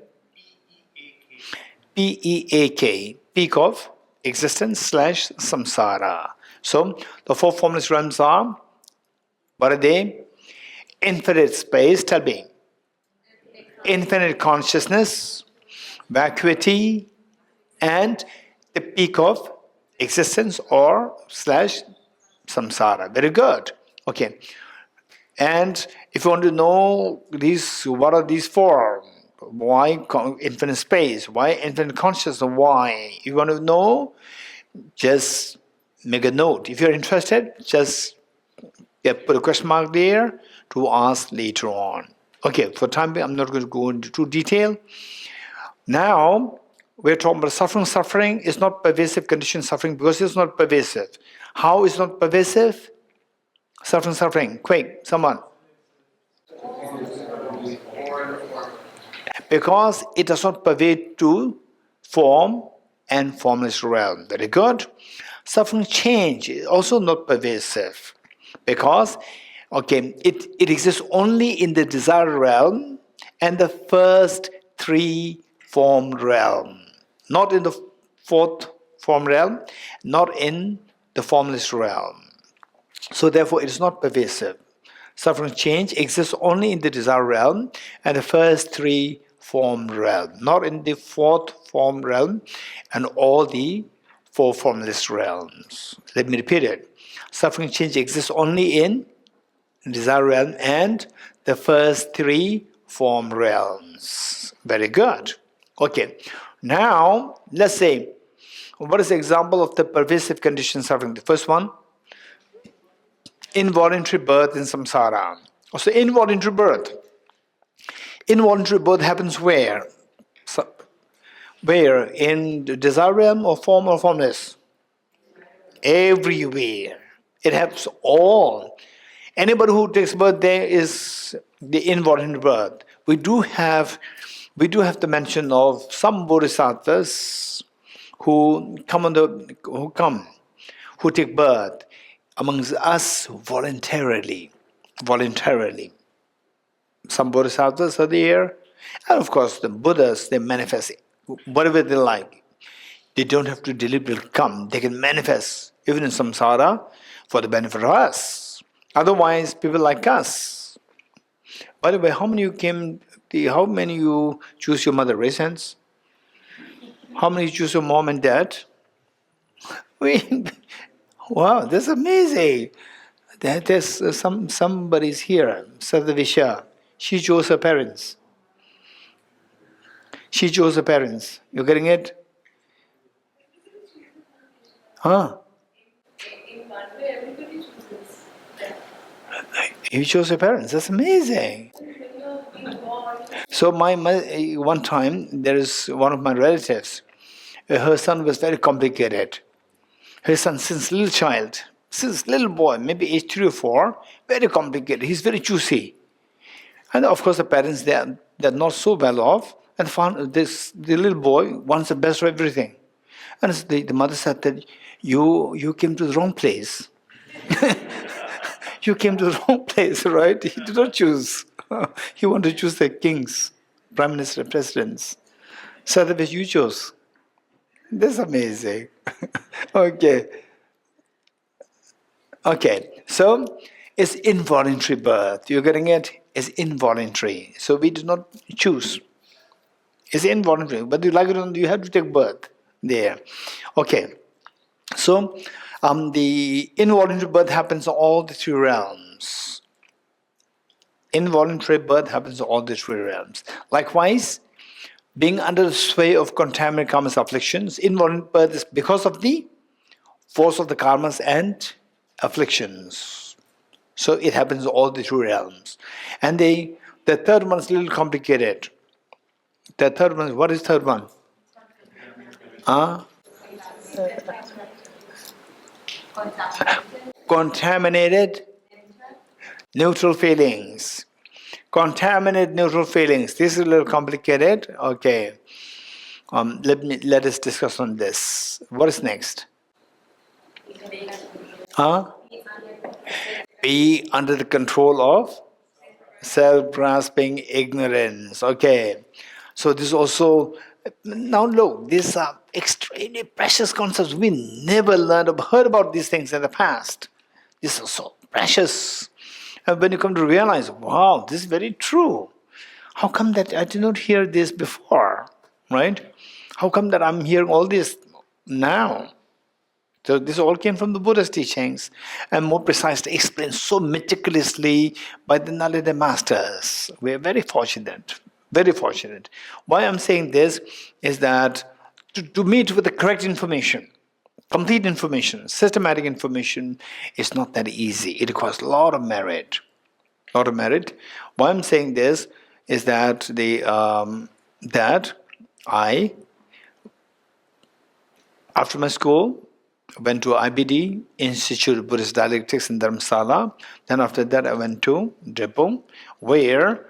P-E-A-K. Peak of existence / samsara. So the four formless realms are, what are they? Infinite space, tell me. Infinite consciousness, vacuity, and the peak of existence or / samsara. Very good. Okay. And if you want to know what are these four? Why infinite space? Why infinite consciousness? Why? If you want to know, just make a note. If you're interested, just put a question mark there to ask later on. Okay, for time being, I'm not going to go into too detail. Now, we're talking about suffering. Suffering is not pervasive condition suffering because it's not pervasive. How is not pervasive? Suffering. Quick, someone. Because it does not pervade to form and formless realm. Very good. Suffering change is also not pervasive. Because, it exists only in the desire realm and the first three form realm. Not in the fourth form realm, not in the formless realm. So therefore it is not pervasive. Suffering change exists only in the desire realm and the first three form realm, not in the fourth form realm and all the four formless realms. Let me repeat it. Suffering change exists only in desire realm and the first three form realms. Very good. Okay. Now, let's say, what is the example of the pervasive condition suffering? The first one, involuntary birth in samsara. So involuntary birth. Involuntary birth happens where? Where? In the desire realm or form or formless? Everywhere. It happens all. Anybody who takes birth there is the involuntary birth. We do have the mention of some bodhisattvas who take birth amongst us voluntarily. Some bodhisattvas are there, and of course the Buddhas, they manifest whatever they like. They don't have to deliberately come. They can manifest even in samsara for the benefit of us. Otherwise, people like us. By the way, how many you choose your mother? Raise hands. How many you choose your mom and dad? Wow, that's amazing. There's somebody's here, Sadavisha. She chose her parents. She chose her parents. You getting it? Huh? In one way, everybody chooses. You chose your parents. That's amazing. When you're being born, So one time there is one of my relatives. Her son was very complicated. Her son, since little child, since little boy, maybe age 3 or 4, very complicated. He's very choosy. And of course, the parents they're not so well off, and found the little boy wants the best of everything. And the mother said that you came to the wrong place. You came to the wrong place, right? He did not choose. He wanted to choose the kings, prime minister, presidents. So that was you chose. That's amazing. Okay. So it's involuntary birth. You're getting it? It's involuntary. So we do not choose. It's involuntary. But you like it or not, you have to take birth there. Okay. So the involuntary birth happens in all the three realms. Involuntary birth happens in all the three realms. Likewise, being under the sway of contaminated karmas afflictions, involuntary birth is because of the force of the karmas and afflictions. So it happens in all the three realms. And the third one is a little complicated. The third one, what is third one? Contaminated neutral feelings. Contaminated neutral feelings. This is a little complicated. Okay. Let us discuss on this. What is next? Be under the control of self-grasping ignorance. Okay. So this also, now look, these are extremely precious concepts. We never heard about these things in the past. These are so precious. And when you come to realize, wow, this is very true. How come that I did not hear this before? Right? How come that I'm hearing all this now? So this all came from the Buddha's teachings, and more precisely explained so meticulously by the Nalanda masters. We are very fortunate, very fortunate. Why I'm saying this is that to meet with the correct information, complete information, systematic information is not that easy. It requires a lot of merit. Why I'm saying this is that after my school, went to IBD, Institute of Buddhist Dialectics in Dharamsala. Then after that I went to Drepung, where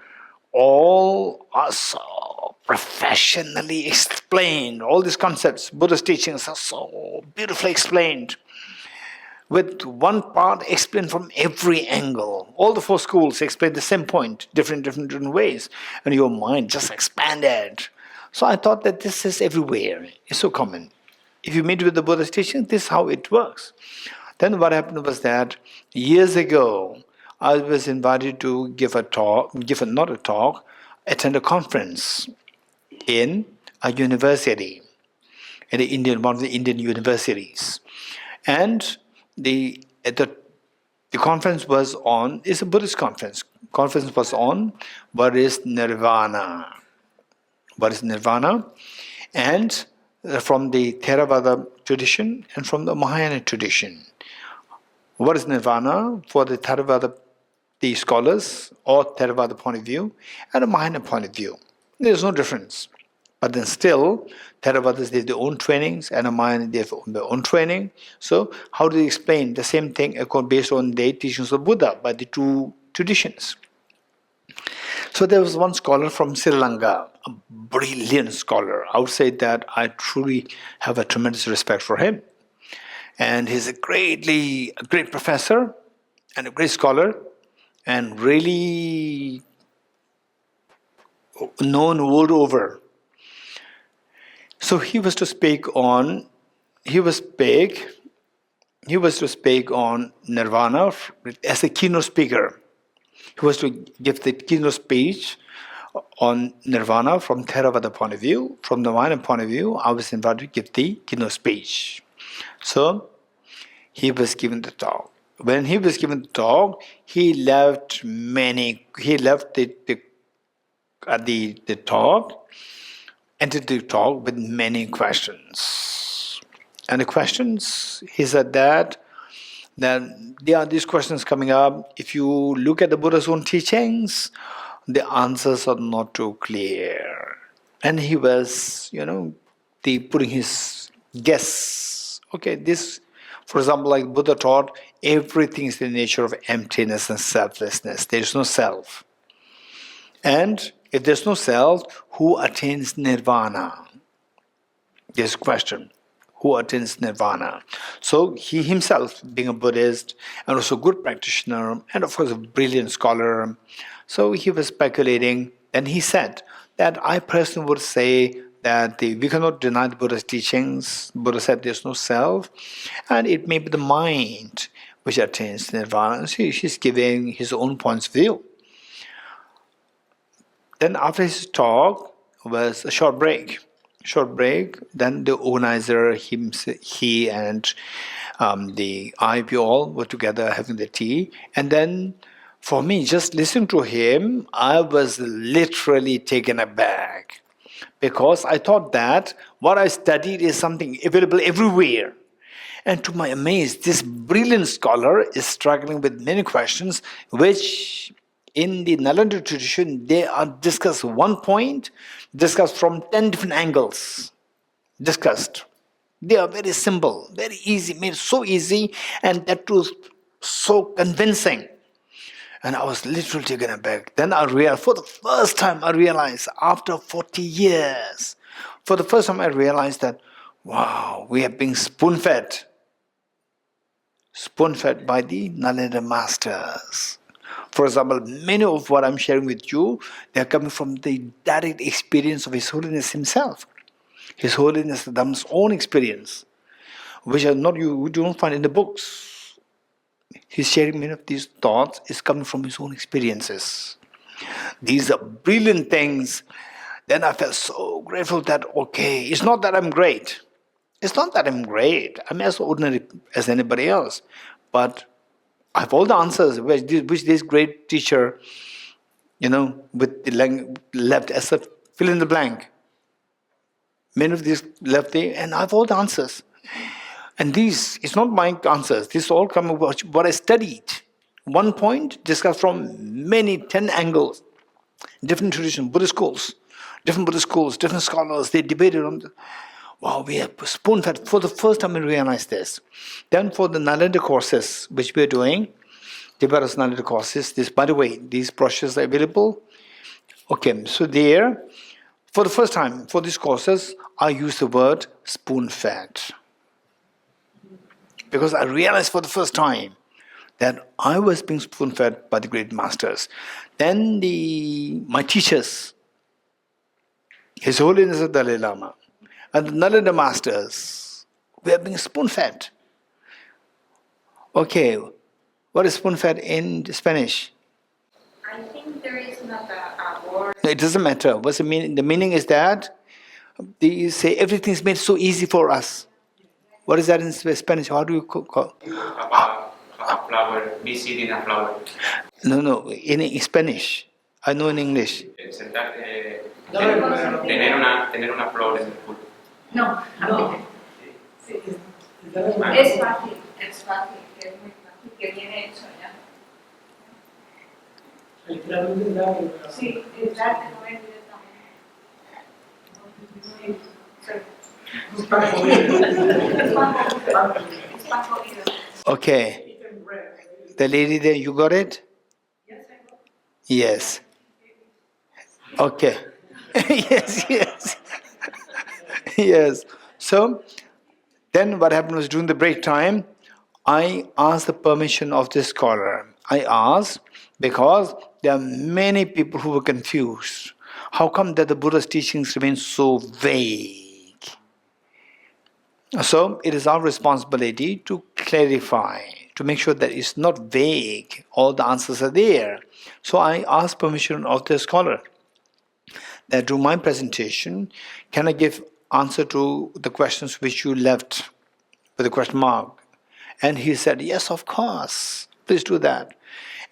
all are so professionally explained. All these concepts, Buddhist teachings are so beautifully explained, with one part explained from every angle. All the four schools explain the same point, different ways, and your mind just expanded. So I thought that this is everywhere. It's so common. If you meet with the Buddhist teaching, this is how it works. Then what happened was that years ago, I was invited to give a talk, not a talk, attend a conference in a university, in one of the Indian universities. And the conference was on, it's a Buddhist conference. Conference was on what is nirvana. What is nirvana? And from the Theravada tradition and from the Mahayana tradition. What is nirvana for the Theravada, the scholars, or Theravada point of view, and a Mahayana point of view? There's no difference. But then still, Theravadas, they have their own trainings, and a Mahayana, they have their own training. So how do they explain the same thing based on the teachings of Buddha by the two traditions? So there was one scholar from Sri Lanka, a brilliant scholar. I would say that I truly have a tremendous respect for him. And he's a great professor and a great scholar, and really known world over. So he was to speak on nirvana as a keynote speaker. He was to give the keynote speech on nirvana from Theravada point of view. From the Mahayana point of view, I was invited to give the keynote speech. So he was given the talk. When he was given the talk, he left the talk, entered the talk with many questions. And the questions, he said that there are these questions coming up. If you look at the Buddha's own teachings, the answers are not too clear. And he was, putting his guess. Okay, this, for example, like Buddha taught, everything is the nature of emptiness and selflessness. There is no self. And if there's no self, who attains nirvana? This question. Who attains nirvana? So he himself, being a Buddhist and also a good practitioner and of course a brilliant scholar, so he was speculating, and he said that I personally would say that we cannot deny the Buddha's teachings. Buddha said there's no self, and it may be the mind which attains nirvana. So he's giving his own points of view. Then after his talk was a short break. Then the organizer, he and the IB all were together having the tea. And then for me, just listening to him, I was literally taken aback. Because I thought that what I studied is something available everywhere. And to my amaze, this brilliant scholar is struggling with many questions which in the Nalanda tradition, they are discussed one point, discussed from 10 different angles. Discussed. They are very simple, very easy, made so easy, and that was so convincing. And I was literally taken aback. Then I realized, for the first time I realized, after 40 years, for the first time I realized that, wow, we are being spoon-fed. Spoon-fed by the Nalanda masters. For example, many of what I'm sharing with you, they are coming from the direct experience of His Holiness Himself. His Holiness the Dhamma's own experience, which are not you don't find in the books. He's sharing many of these thoughts is coming from his own experiences. These are brilliant things. Then I felt so grateful that, okay, it's not that I'm great. It's not that I'm great. I'm as ordinary as anybody else. But I have all the answers, which this great teacher, with the left as a fill in the blank. Many of these left there, and I have all the answers. And these, it's not my answers. This all come about what I studied. One point discussed from many 10 angles. Different traditions, different Buddhist schools, different scholars, they debated on Wow, we are spoon-fed. For the first time we realized this. Then for the Nalanda courses, which we are doing, Tibet House Nalanda courses, this, by the way, these brochures are available. Okay, so there, for the first time, for these courses, I use the word spoon-fed. Because I realized for the first time that I was being spoon-fed by the great masters. Then my teachers, His Holiness the Dalai Lama, and the Nalanda masters, were being spoon-fed. Okay, what is spoon-fed in Spanish? I think there is not a word. No, it doesn't matter. What's the meaning? The meaning is that they say everything is made so easy for us. What is that in Spanish? How do you call? Have a flower, be seed in a flower. No, in Spanish. I know in English. Tener una flor en el culto. No. Sí. Es fácil, que es muy fácil, que viene hecho ya. Sí, es dar de comer directamente. Okay. The lady there, you got it? Yes. Okay. Yes. Yes. So, then what happened was during the break time, I asked the permission of this scholar. I asked because there are many people who were confused. How come that the Buddha's teachings remain so vague? So it is our responsibility to clarify, to make sure that it's not vague, all the answers are there. So I asked permission of the scholar that during my presentation, can I give answer to the questions which you left with a question mark? And he said, yes, of course, please do that.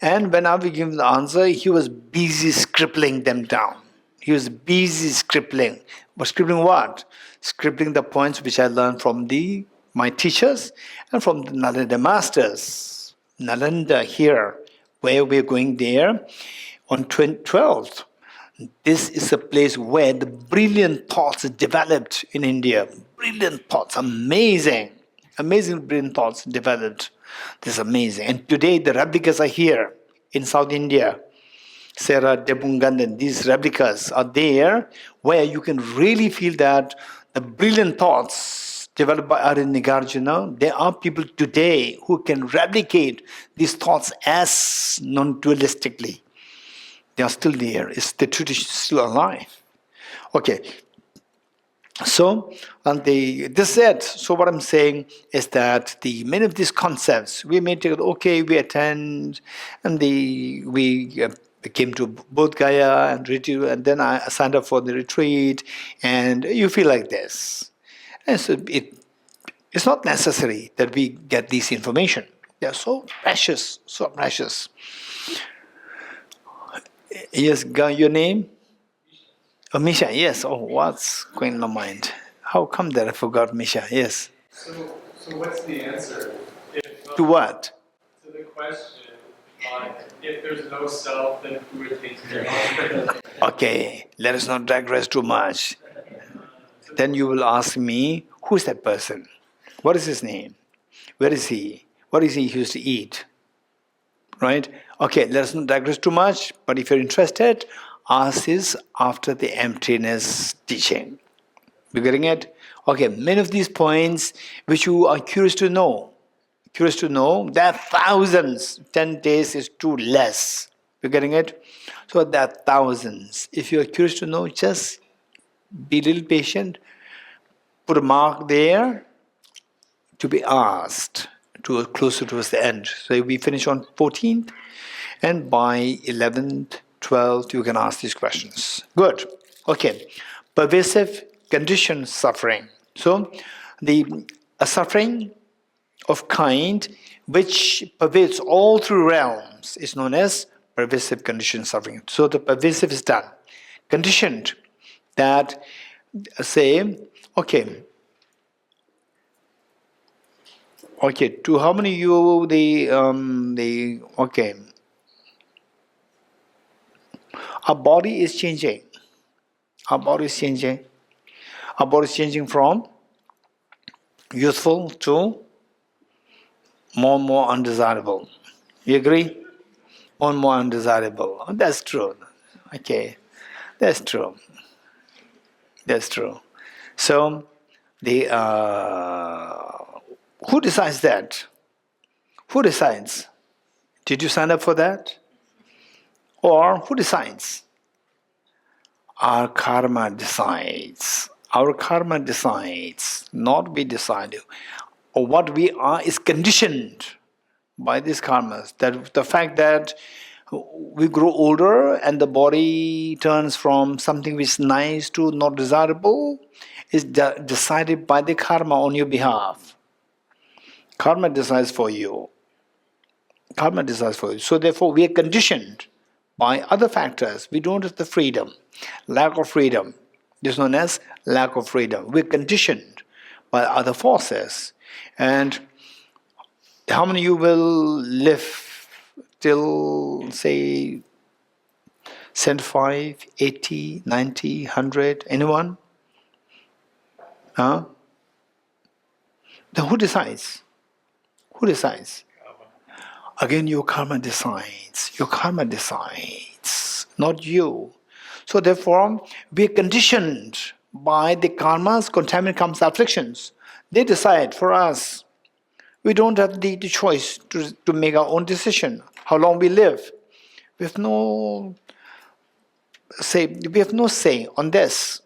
And when I was giving the answer, he was busy scribbling them down. He was busy scribbling. But scribbling what? Scribbling the points which I learned from my teachers and from the Nalanda masters. Nalanda here, where we're going there on 12th. This is a place where the brilliant thoughts developed in India. Brilliant thoughts, amazing. Amazing brilliant thoughts developed. This is amazing. And today the replicas are here in South India. Sarah Debungandan, these replicas are there where you can really feel that the brilliant thoughts developed by Arya Nagarjuna, there are people today who can replicate these thoughts as non-dualistically. They are still there. The tradition is still alive. Okay. So, this said, so what I'm saying is that many of these concepts, we may take, okay, we attend, and we came to Bodhgaya and retreat, and then I signed up for the retreat, and you feel like this. And so it's not necessary that we get this information. They are so precious, so precious. Yes, your name? Oh, Misha, yes. Oh, what's going on my mind? How come that I forgot Misha? Yes. So what's the answer? To what? To the question, if there's no self, then who retains care? Okay, let us not digress too much. Then you will ask me, who's that person? What is his name? Where is he? What is he used to eat? Right? Okay, let us not digress too much, but if you're interested, ask this after the emptiness teaching. You getting it? Okay, many of these points which you are curious to know, there are thousands. 10 days is too less. You getting it? So there are thousands. If you are curious to know, just be a little patient, put a mark there to be asked closer towards the end. So we finish on 14th, and by 11th, 12th, you can ask these questions. Good. Okay. Pervasive conditioned suffering. So a suffering of kind which pervades all through realms is known as pervasive conditioned suffering. So the pervasive is done. Conditioned, that say, okay, to how many you okay. Our body is changing. Our body is changing. Our body is changing from useful to more and more undesirable. You agree? More and more undesirable. That's true. Okay, that's true. That's true. So, the who decides that? Who decides? Did you sign up for that? Or who decides? Our karma decides. Our karma decides, not we decide. Or what we are is conditioned by these karmas. That the fact that we grow older and the body turns from something which is nice to not desirable is decided by the karma on your behalf. Karma decides for you. Karma decides for you. So therefore we are conditioned by other factors. We don't have the freedom. Lack of freedom. This is known as lack of freedom. We're conditioned by other forces. And how many of you will live till, say, 75, 80, 90, 100? Anyone? Huh? Then who decides? Who decides? Again, your karma decides. Your karma decides, not you. So therefore, we are conditioned by the karmas, contaminant karmas, afflictions. They decide for us. We don't have the choice to make our own decision. How long we live. We have no say on this.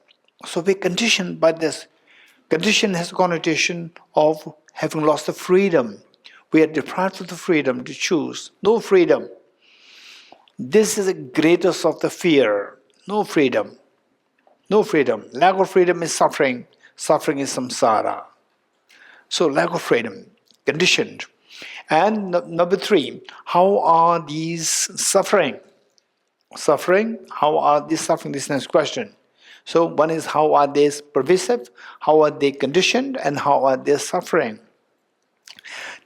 So we're conditioned by this. Condition has a connotation of having lost the freedom. We are deprived of the freedom to choose. No freedom. This is the greatest of the fear. No freedom. No freedom. Lack of freedom is suffering. Suffering is samsara. So lack of freedom. Conditioned. And number 3, how are these suffering? Suffering? How are these suffering? This is the next question. So one is how are they pervasive? How are they conditioned? And how are they suffering?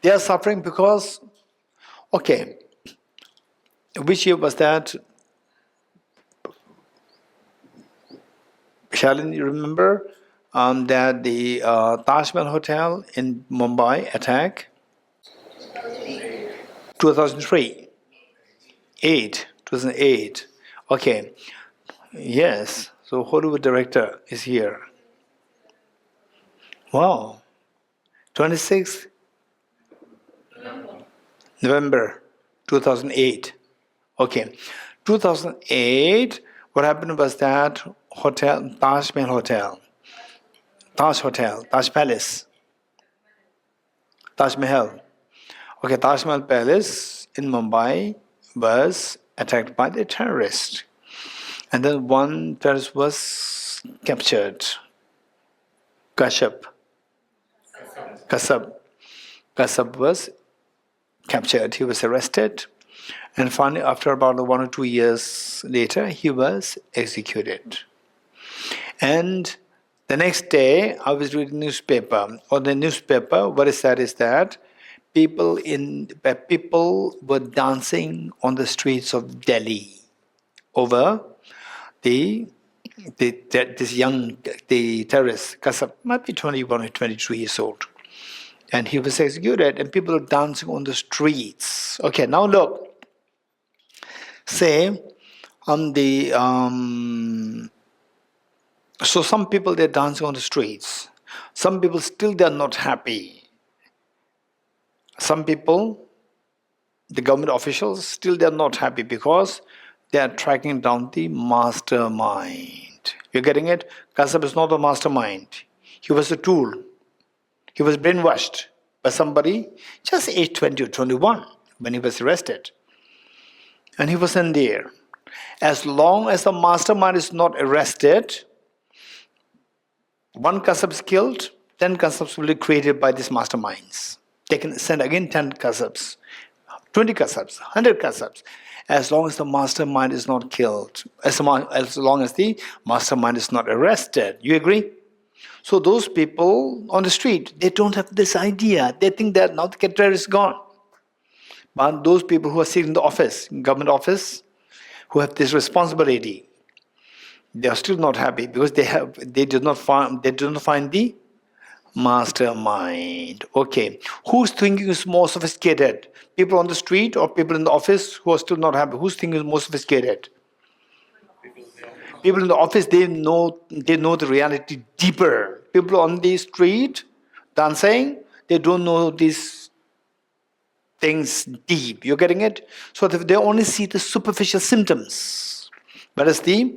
They are suffering because, okay, which year was that? Shalin, you remember that the Taj Mahal Hotel in Mumbai attack? 2003. 2008. Okay. Yes. So Hollywood director is here. Wow. 26th November 2008. Okay. 2008, what happened was that hotel, Taj Mahal Hotel, Taj Palace, Taj Mahal. Okay, Taj Mahal Palace in Mumbai was attacked by the terrorists. And then one terrorist was captured. Kashyap was captured. He was arrested. And finally, after about 1 or 2 years later, he was executed. And the next day, I was reading newspaper. On the newspaper, what is that people were dancing on the streets of Delhi over the terrorist, Kasab, might be 21 or 22 years old. And he was executed, and people are dancing on the streets. Okay, now look. Say, so some people, they're dancing on the streets. Some people still, they're not happy. Some people, the government officials, still they're not happy because they are tracking down the mastermind. You're getting it? Kasab is not the mastermind. He was a tool. He was brainwashed by somebody just age 20 or 21 when he was arrested. And he was in there. As long as the mastermind is not arrested, one Kasab is killed, 10 Kasabs will be created by these masterminds. They can send again 10 Kasabs, 20 Kasabs, 100 Kasabs. As long as the mastermind is not killed, as long as the mastermind is not arrested. You agree? So those people on the street, they don't have this idea. They think that now the terror is gone. But those people who are sitting in the office, government office, who have this responsibility, they are still not happy because they did not find the Mastermind. Okay. Whose thinking is more sophisticated? People on the street or people in the office who are still not happy? Whose thinking is more sophisticated? People in the office, they know the reality deeper. People on the street dancing, they don't know these things deep. You're getting it? So they only see the superficial symptoms. Whereas the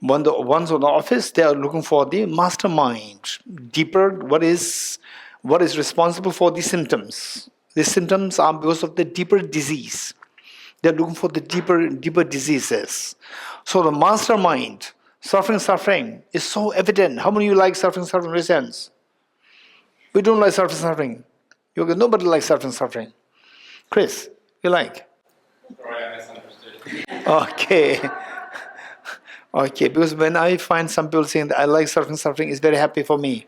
ones on the office, they are looking for the mastermind, deeper. What is responsible for these symptoms? These symptoms are because of the deeper disease. They're looking for the deeper diseases. So the mastermind, suffering, is so evident. How many of you like suffering? Raise hands. We don't like suffering. Nobody likes suffering. Chris, you like? Sorry, I misunderstood. Okay. Okay, because when I find some people saying that I like suffering, it's very happy for me.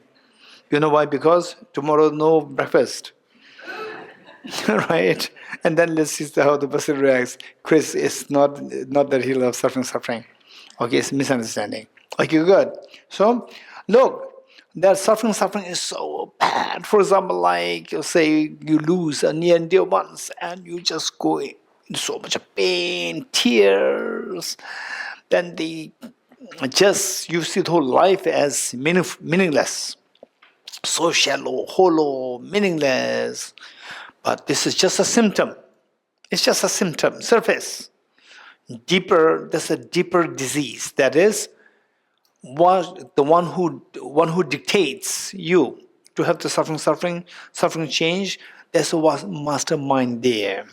You know why? Because tomorrow no breakfast. Right? And then let's see how the person reacts. Chris is not that he loves suffering. Okay, it's misunderstanding. Okay, good. So, look, that suffering is so bad. For example, like say you lose a near and dear ones and you just go in so much pain, tears, then you see the whole life as meaningless. So shallow, hollow, meaningless. But this is just a symptom. It's just a symptom, surface. There's a deeper disease. That is, the one who dictates you to have the suffering change. There's a mastermind there.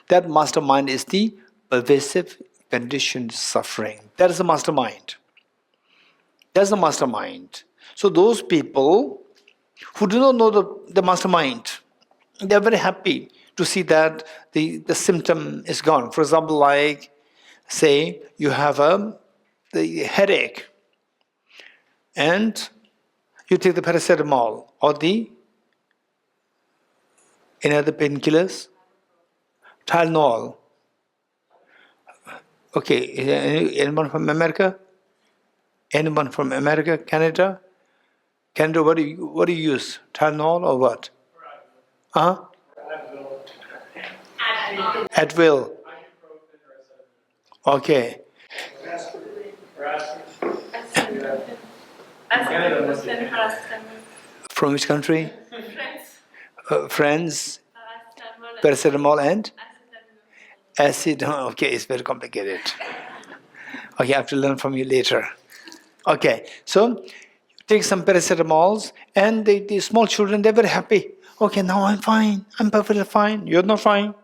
That mastermind is the pervasive conditioned suffering. That is the mastermind. That's the mastermind. So those people who do not know the mastermind, they're very happy to see that the symptom is gone. For example, like, say, you have the headache, and you take the paracetamol or the any other painkillers, Tylenol. Okay, anyone from America? Anyone from America, Canada? Canada, what do you use? Tylenol or what? Huh? Advil. Okay. From which country? France. Paracetamol and acid. Okay, it's very complicated. Okay, I have to learn from you later. Okay, so you take some paracetamols, and the small children, they're very happy. Okay, now I'm fine. I'm perfectly fine. You're not fine.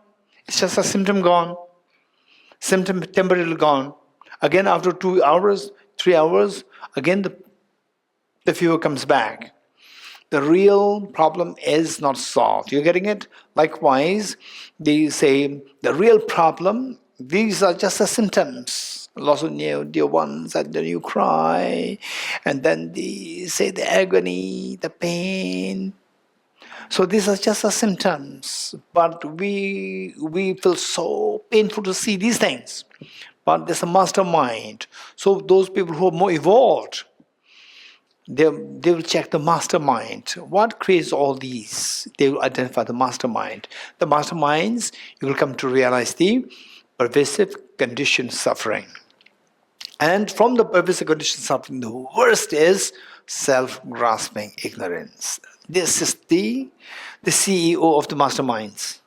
It's just a symptom gone. Symptom temporarily gone. Again, after 2 hours, 3 hours, again the fever comes back. The real problem is not solved. You're getting it? Likewise, they say the real problem, these are just the symptoms. Loss of dear ones, and then you cry, and then they say the agony, the pain. So these are just the symptoms, but we feel so painful to see these things. But there's a mastermind. So those people who are more evolved, they will check the mastermind. What creates all these? They will identify the mastermind. The masterminds, you will come to realize the pervasive conditioned suffering. And from the pervasive conditioned suffering, the worst is self-grasping ignorance. This is the CEO of the masterminds,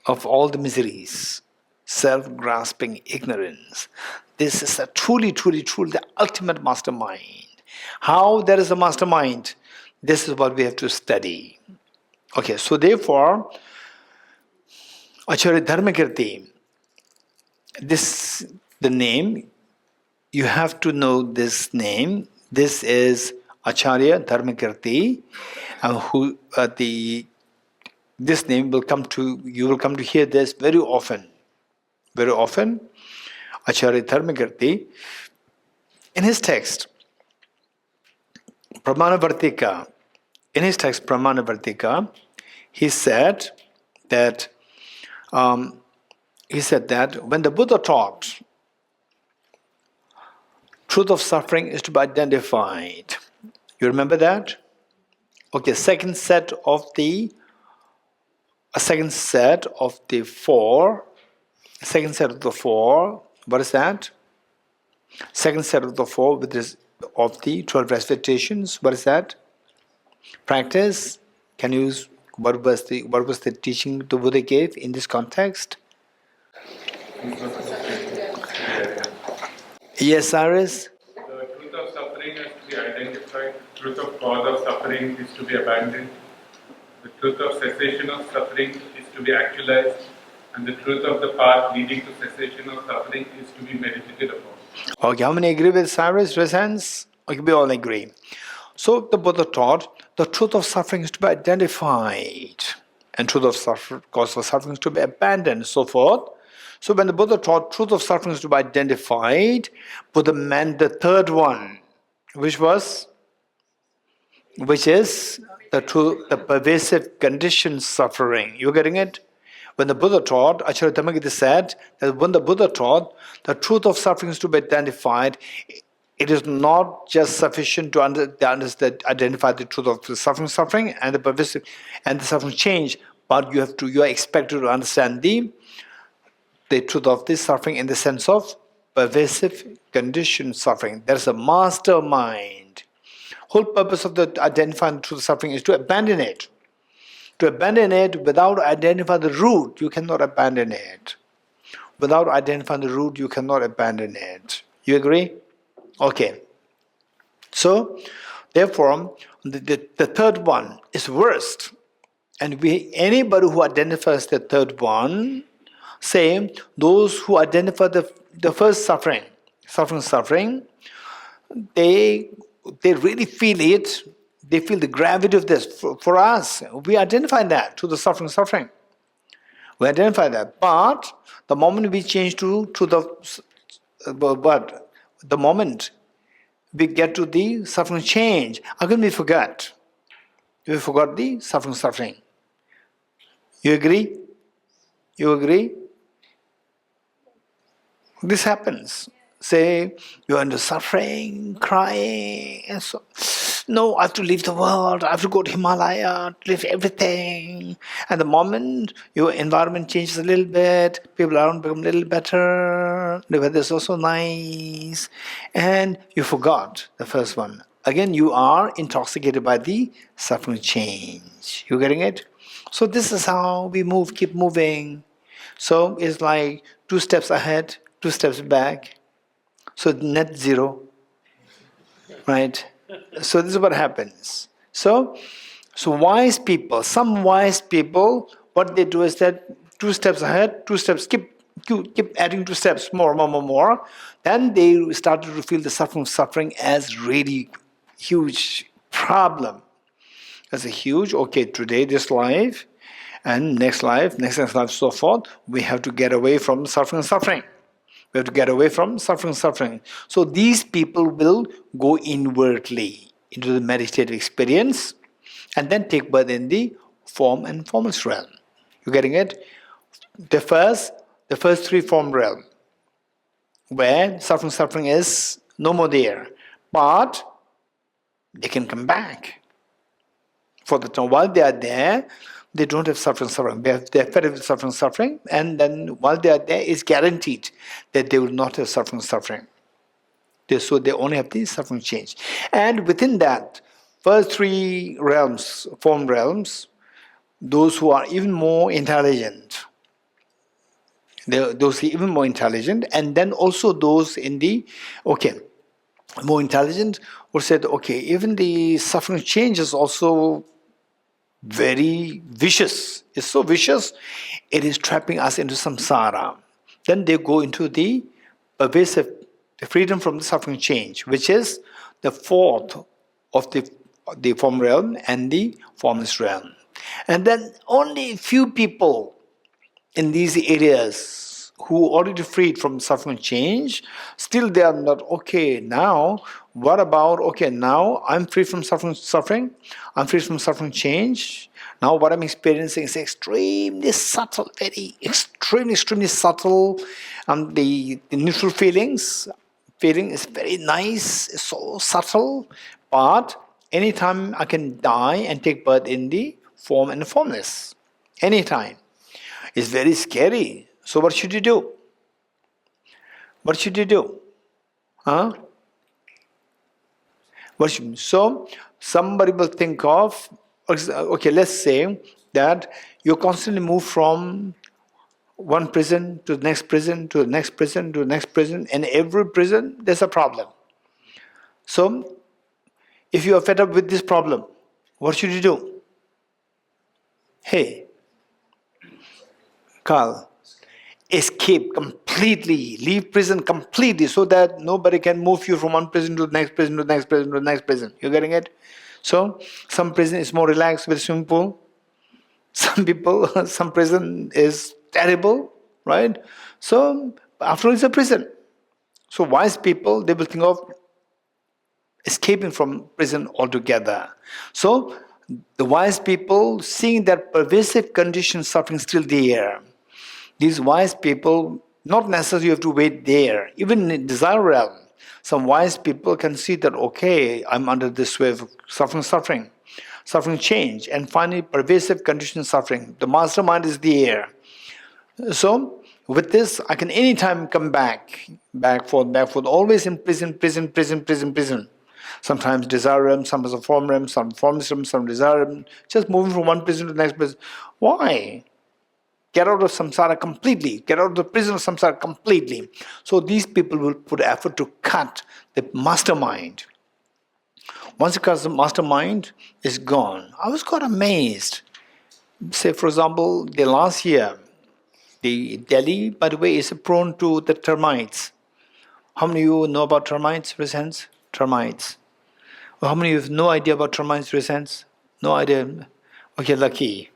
of all the miseries. Self-grasping ignorance. This is truly the ultimate mastermind. How there is a mastermind? This is what we have to study. Okay, so therefore, Acharya Dharmakirti, the name, you have to know this name. This is Acharya Dharmakirti, this name you will come to hear this very often. Very often, Acharya Dharmakirti, in his text, Pramanavartika, he said that when the Buddha taught, truth of suffering is to be identified. You remember that? Okay, second set of the four. Second set of the four. What is that? Second set of the four with this of the 12 recitations. What is that? Practice. Can you use what was the teaching the Buddha gave in this context? Yes, Iris? The truth of suffering is to be identified, the truth of cause of suffering is to be abandoned, the truth of cessation of suffering is to be actualized, and the truth of the path leading to cessation of suffering is to be meditated upon. Okay, how many agree with Cyrus? Raise hands. Okay, we all agree. So the Buddha taught the truth of suffering is to be identified, and truth of cause of suffering is to be abandoned, so forth. So when the Buddha taught truth of suffering is to be identified, Buddha meant the third one, which is the truth, the pervasive conditioned suffering. You getting it? When the Buddha taught, Acharya Dhammakita said that when the Buddha taught the truth of suffering is to be identified, it is not just sufficient to identify the truth of the suffering and the pervasive and the suffering change, but you are expected to understand the truth of this suffering in the sense of pervasive conditioned suffering. There's a mastermind. Whole purpose of the identifying the truth of suffering is to abandon it. To abandon it without identifying the root, you cannot abandon it. Without identifying the root, you cannot abandon it. You agree? Okay. So, therefore, the third one is worst. And anybody who identifies the third one, say those who identify the first suffering, they really feel it. They feel the gravity of this. For us, we identify that to the suffering. We identify that. But the moment we change to the moment we get to the suffering change, how can we forget? We forgot the suffering. You agree? You agree? This happens. Say you're under suffering, crying, and so. No, I have to leave the world. I have to go to Himalaya, leave everything. And the moment your environment changes a little bit, people around become a little better. The weather is also nice, and you forgot the first one. Again, you are intoxicated by the suffering change. You getting it? So this is how we move. Keep moving. So it's like 2 steps ahead, 2 steps back. So net zero, right? So this is what happens. So wise people, some wise people, what they do is that 2 steps ahead, 2 steps, keep adding 2 steps, more. Then they started to feel the suffering as really huge problem. As a huge, okay, today this life, and next life, so forth, we have to get away from suffering. We have to get away from suffering. So these people will go inwardly into the meditative experience and then take birth in the form and formless realm. You getting it? The first 3 form realm, where suffering is no more there. But they can come back. For the time while they are there, they don't have suffering. They're fed with suffering, and then while they are there, it's guaranteed that they will not have suffering. So they only have the suffering change. And within that, first 3 realms, form realms, those who are even more intelligent, and then also those in the, more intelligent, who said, even the suffering change is also very vicious. It's so vicious, it is trapping us into samsara. Then they go into the pervasive freedom from the suffering change, which is the 4th of the form realm and the formless realm. And then only few people in these areas who already freed from suffering change, still they are not now. What about now I'm free from suffering, I'm free from suffering change. Now what I'm experiencing is extremely subtle, extremely subtle. The neutral feeling is very nice, it's so subtle, but Anytime I can die and take birth in the form and the formless. Anytime. It's very scary. So what should you do? What should you do? Huh? So somebody will think of, okay, let's say that you constantly move from one prison to the next prison, to the next prison, to the next prison, and every prison there's a problem. So if you are fed up with this problem, what should you do? Hey, Carl, escape completely, leave prison completely so that nobody can move you from one prison to the next prison to the next prison to the next prison. You getting it? So some prison is more relaxed with swimming pool. Some prison is terrible, right? So after all, it's a prison. So wise people, they will think of escaping from prison altogether. So the wise people, seeing that pervasive condition suffering still there, these wise people, not necessarily you have to wait there, even in desire realm, some wise people can see that, okay, I'm under this wave of suffering change, and finally pervasive condition suffering. The mastermind is there. So with this, I can anytime come back, forth, always in prison. Sometimes desire realm, sometimes a form realm, some formless realm, some desire realm, just moving from one prison to the next prison. Why? Get out of samsara completely. Get out of the prison of samsara completely. So these people will put effort to cut the mastermind. Once the mastermind is gone, I was quite amazed. Say, for example, the last year, the Delhi, by the way, is prone to the termites. How many of you know about termites, raise hands? Termites. Well, how many of you have no idea about termites, raise hands? No idea? Okay, lucky.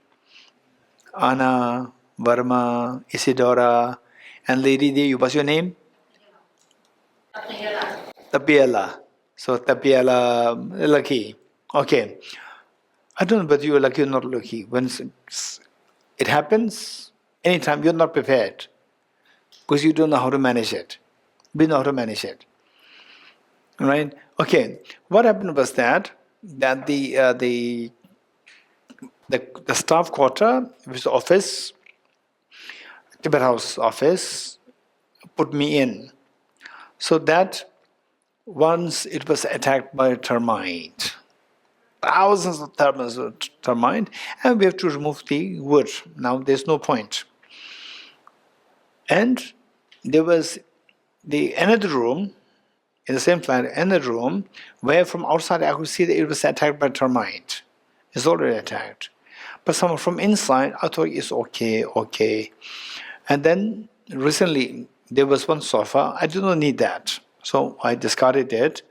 Anna, Burma, Isidora, and Lady D, what's your name? Tapiela. So Tapiela, lucky. Okay. I don't know whether you are lucky or not lucky. When it happens, anytime you're not prepared, because you don't know how to manage it. We know how to manage it. Right? Okay. What happened was that the staff quarter, which is the office, Tibet House office, put me in. So that once it was attacked by a termite, thousands of termite, and we have to remove the wood. Now there's no point. And there was another room, in the same flat, another room, where from outside I could see that it was attacked by termite. It's already attacked. But someone from inside, I thought it's okay. And then recently, there was one sofa, I did not need that. So I discarded it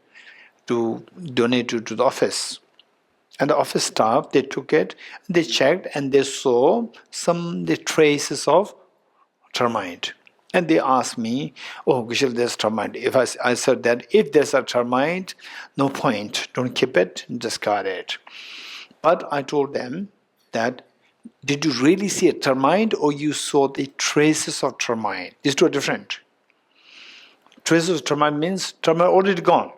to donate to the office. And the office staff, they took it, they checked, and they saw the traces of termite. And they asked me, oh, Geshe, there's termite. If I said that if there's a termite, no point, don't keep it, discard it. But I told them that, did you really see a termite or you saw the traces of termite? These two are different. Traces of termite means termite already gone.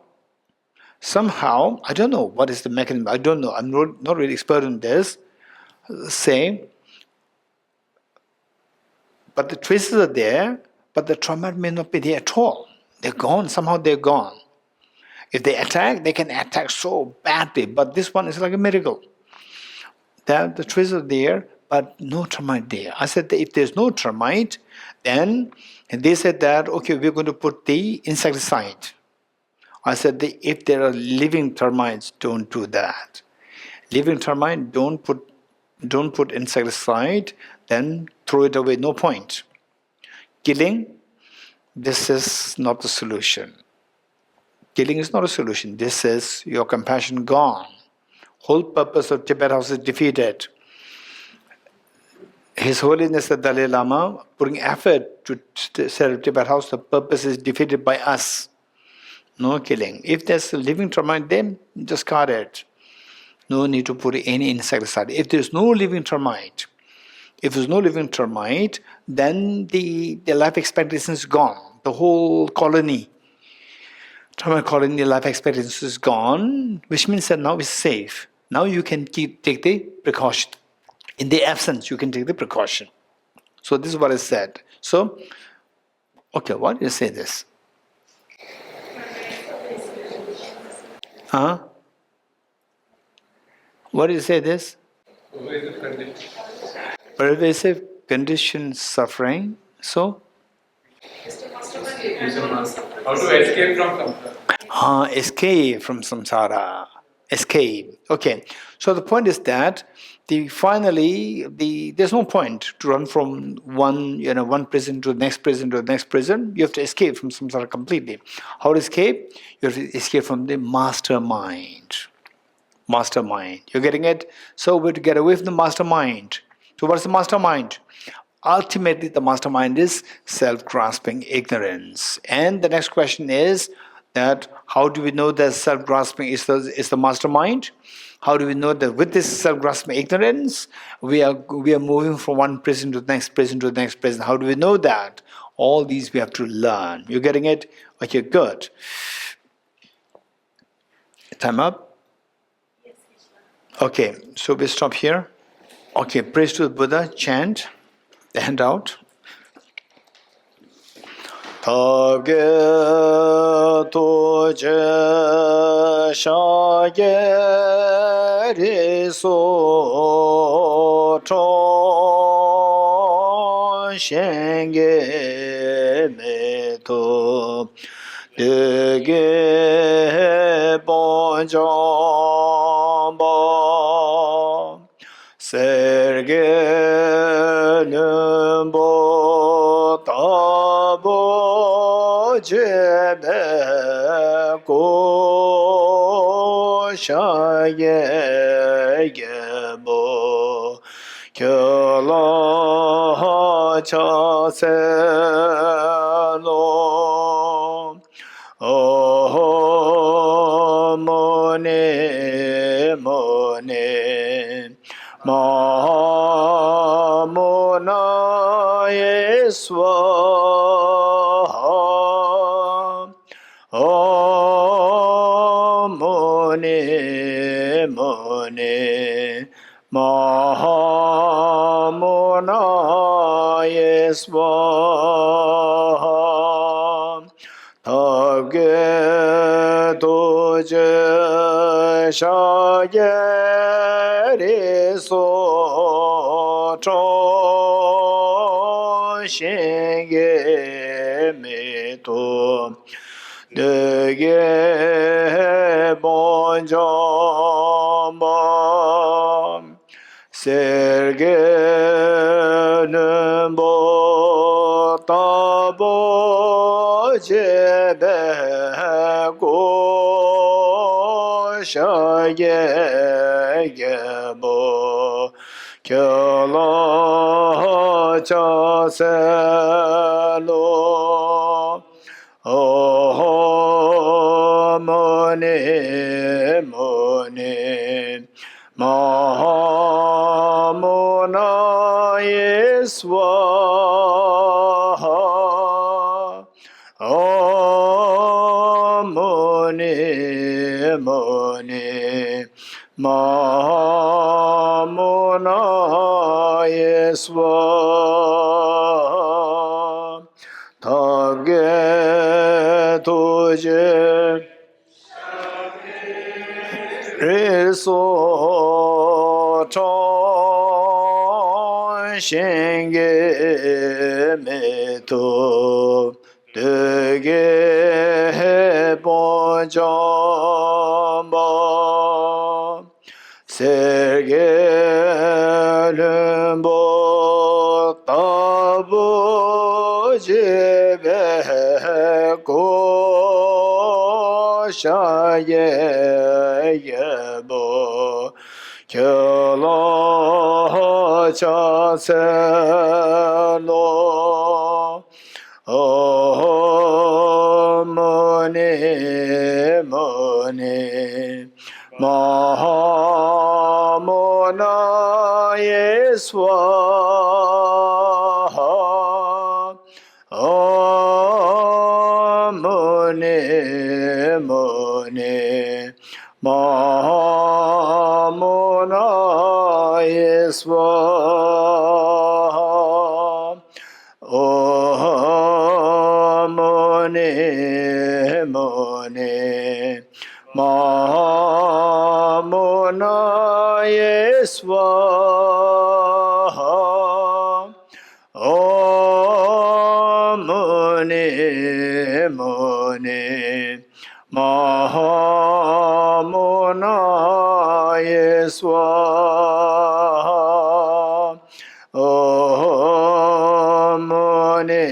Somehow, I don't know what is the mechanism, I don't know, I'm not really expert in this, say, but the traces are there, but the termite may not be there at all. They're gone, somehow they're gone. If they attack, they can attack so badly, but this one is like a miracle. That the traces are there, but no termite there. I said that if there's no termite, then, and they said that, okay, we're going to put the insecticide. I said that if there are living termites, don't do that. Living termite, don't put insecticide, then throw it away, no point. Killing, this is not the solution. Killing is not a solution. This is your compassion gone. Whole purpose of Tibet House is defeated. His Holiness the Dalai Lama putting effort to set up Tibet House, the purpose is defeated by us. No killing. If there's a living termite, then discard it. No need to put any insecticide. If there's no living termite, then the life expectancy is gone. The whole colony, Trauma colony life expectancy is gone, which means that now it's safe. Now you can take the precaution. In the absence, you can take the precaution. So this is what is said. So, okay, why do you say this? Huh? Why do you say this? Pervasive condition. Pervasive condition suffering. So? How to escape from samsara. Escape from samsara. Escape. Okay. So the point is that there's no point to run from one prison to the next prison to the next prison. You have to escape from samsara completely. How to escape? You have to escape from the mastermind. Mastermind. You're getting it? So we're to get away from the mastermind. So what's the mastermind? Ultimately, the mastermind is self-grasping ignorance. And the next question is that how do we know that self-grasping is the mastermind? How do we know that with this self-grasping ignorance, we are moving from one prison to the next prison to the next prison? How do we know that? All these we have to learn. You're getting it? Okay, good. Time up? Okay, so we stop here. Okay, praise to the Buddha, chant, the handout. Tage toje shage riso chon shenge meto dege bonjombo serge numbo tabo jebe ko shaye gebo kyola cha se lo oh mone Mahamona Swaha Om Mone Mahamona Swaha Tage Doje Shage Riso Chon Shenge Meto Dege Bonjomba Serge Numbo Tabo Jebe Go Shaye Gebo Kyola Cha Se Lo Oh Mone Mahamona Swaha Om Mone Mahamona Swaha Tage Tuje Riso Chon Shenge Meto Dege Bonjomba Serge Lumbo Tabo Jebe Go Shaye Yebo Kyola Cha Se Lo Oh Mone Mahamona Swaha Om Mone Muni Mahamunaya Swaha. Om Muni Muni Mahamunaya Swaha. Om Muni Muni Mahamunaya Swaha. Om Muni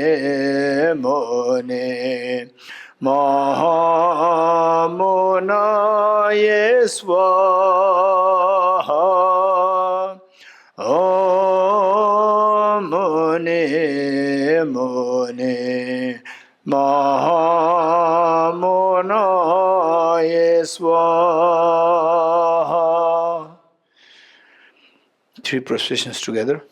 Muni Mahamunaya Swaha. Om Muni Muni Mahamunaya Swaha. Three processions together.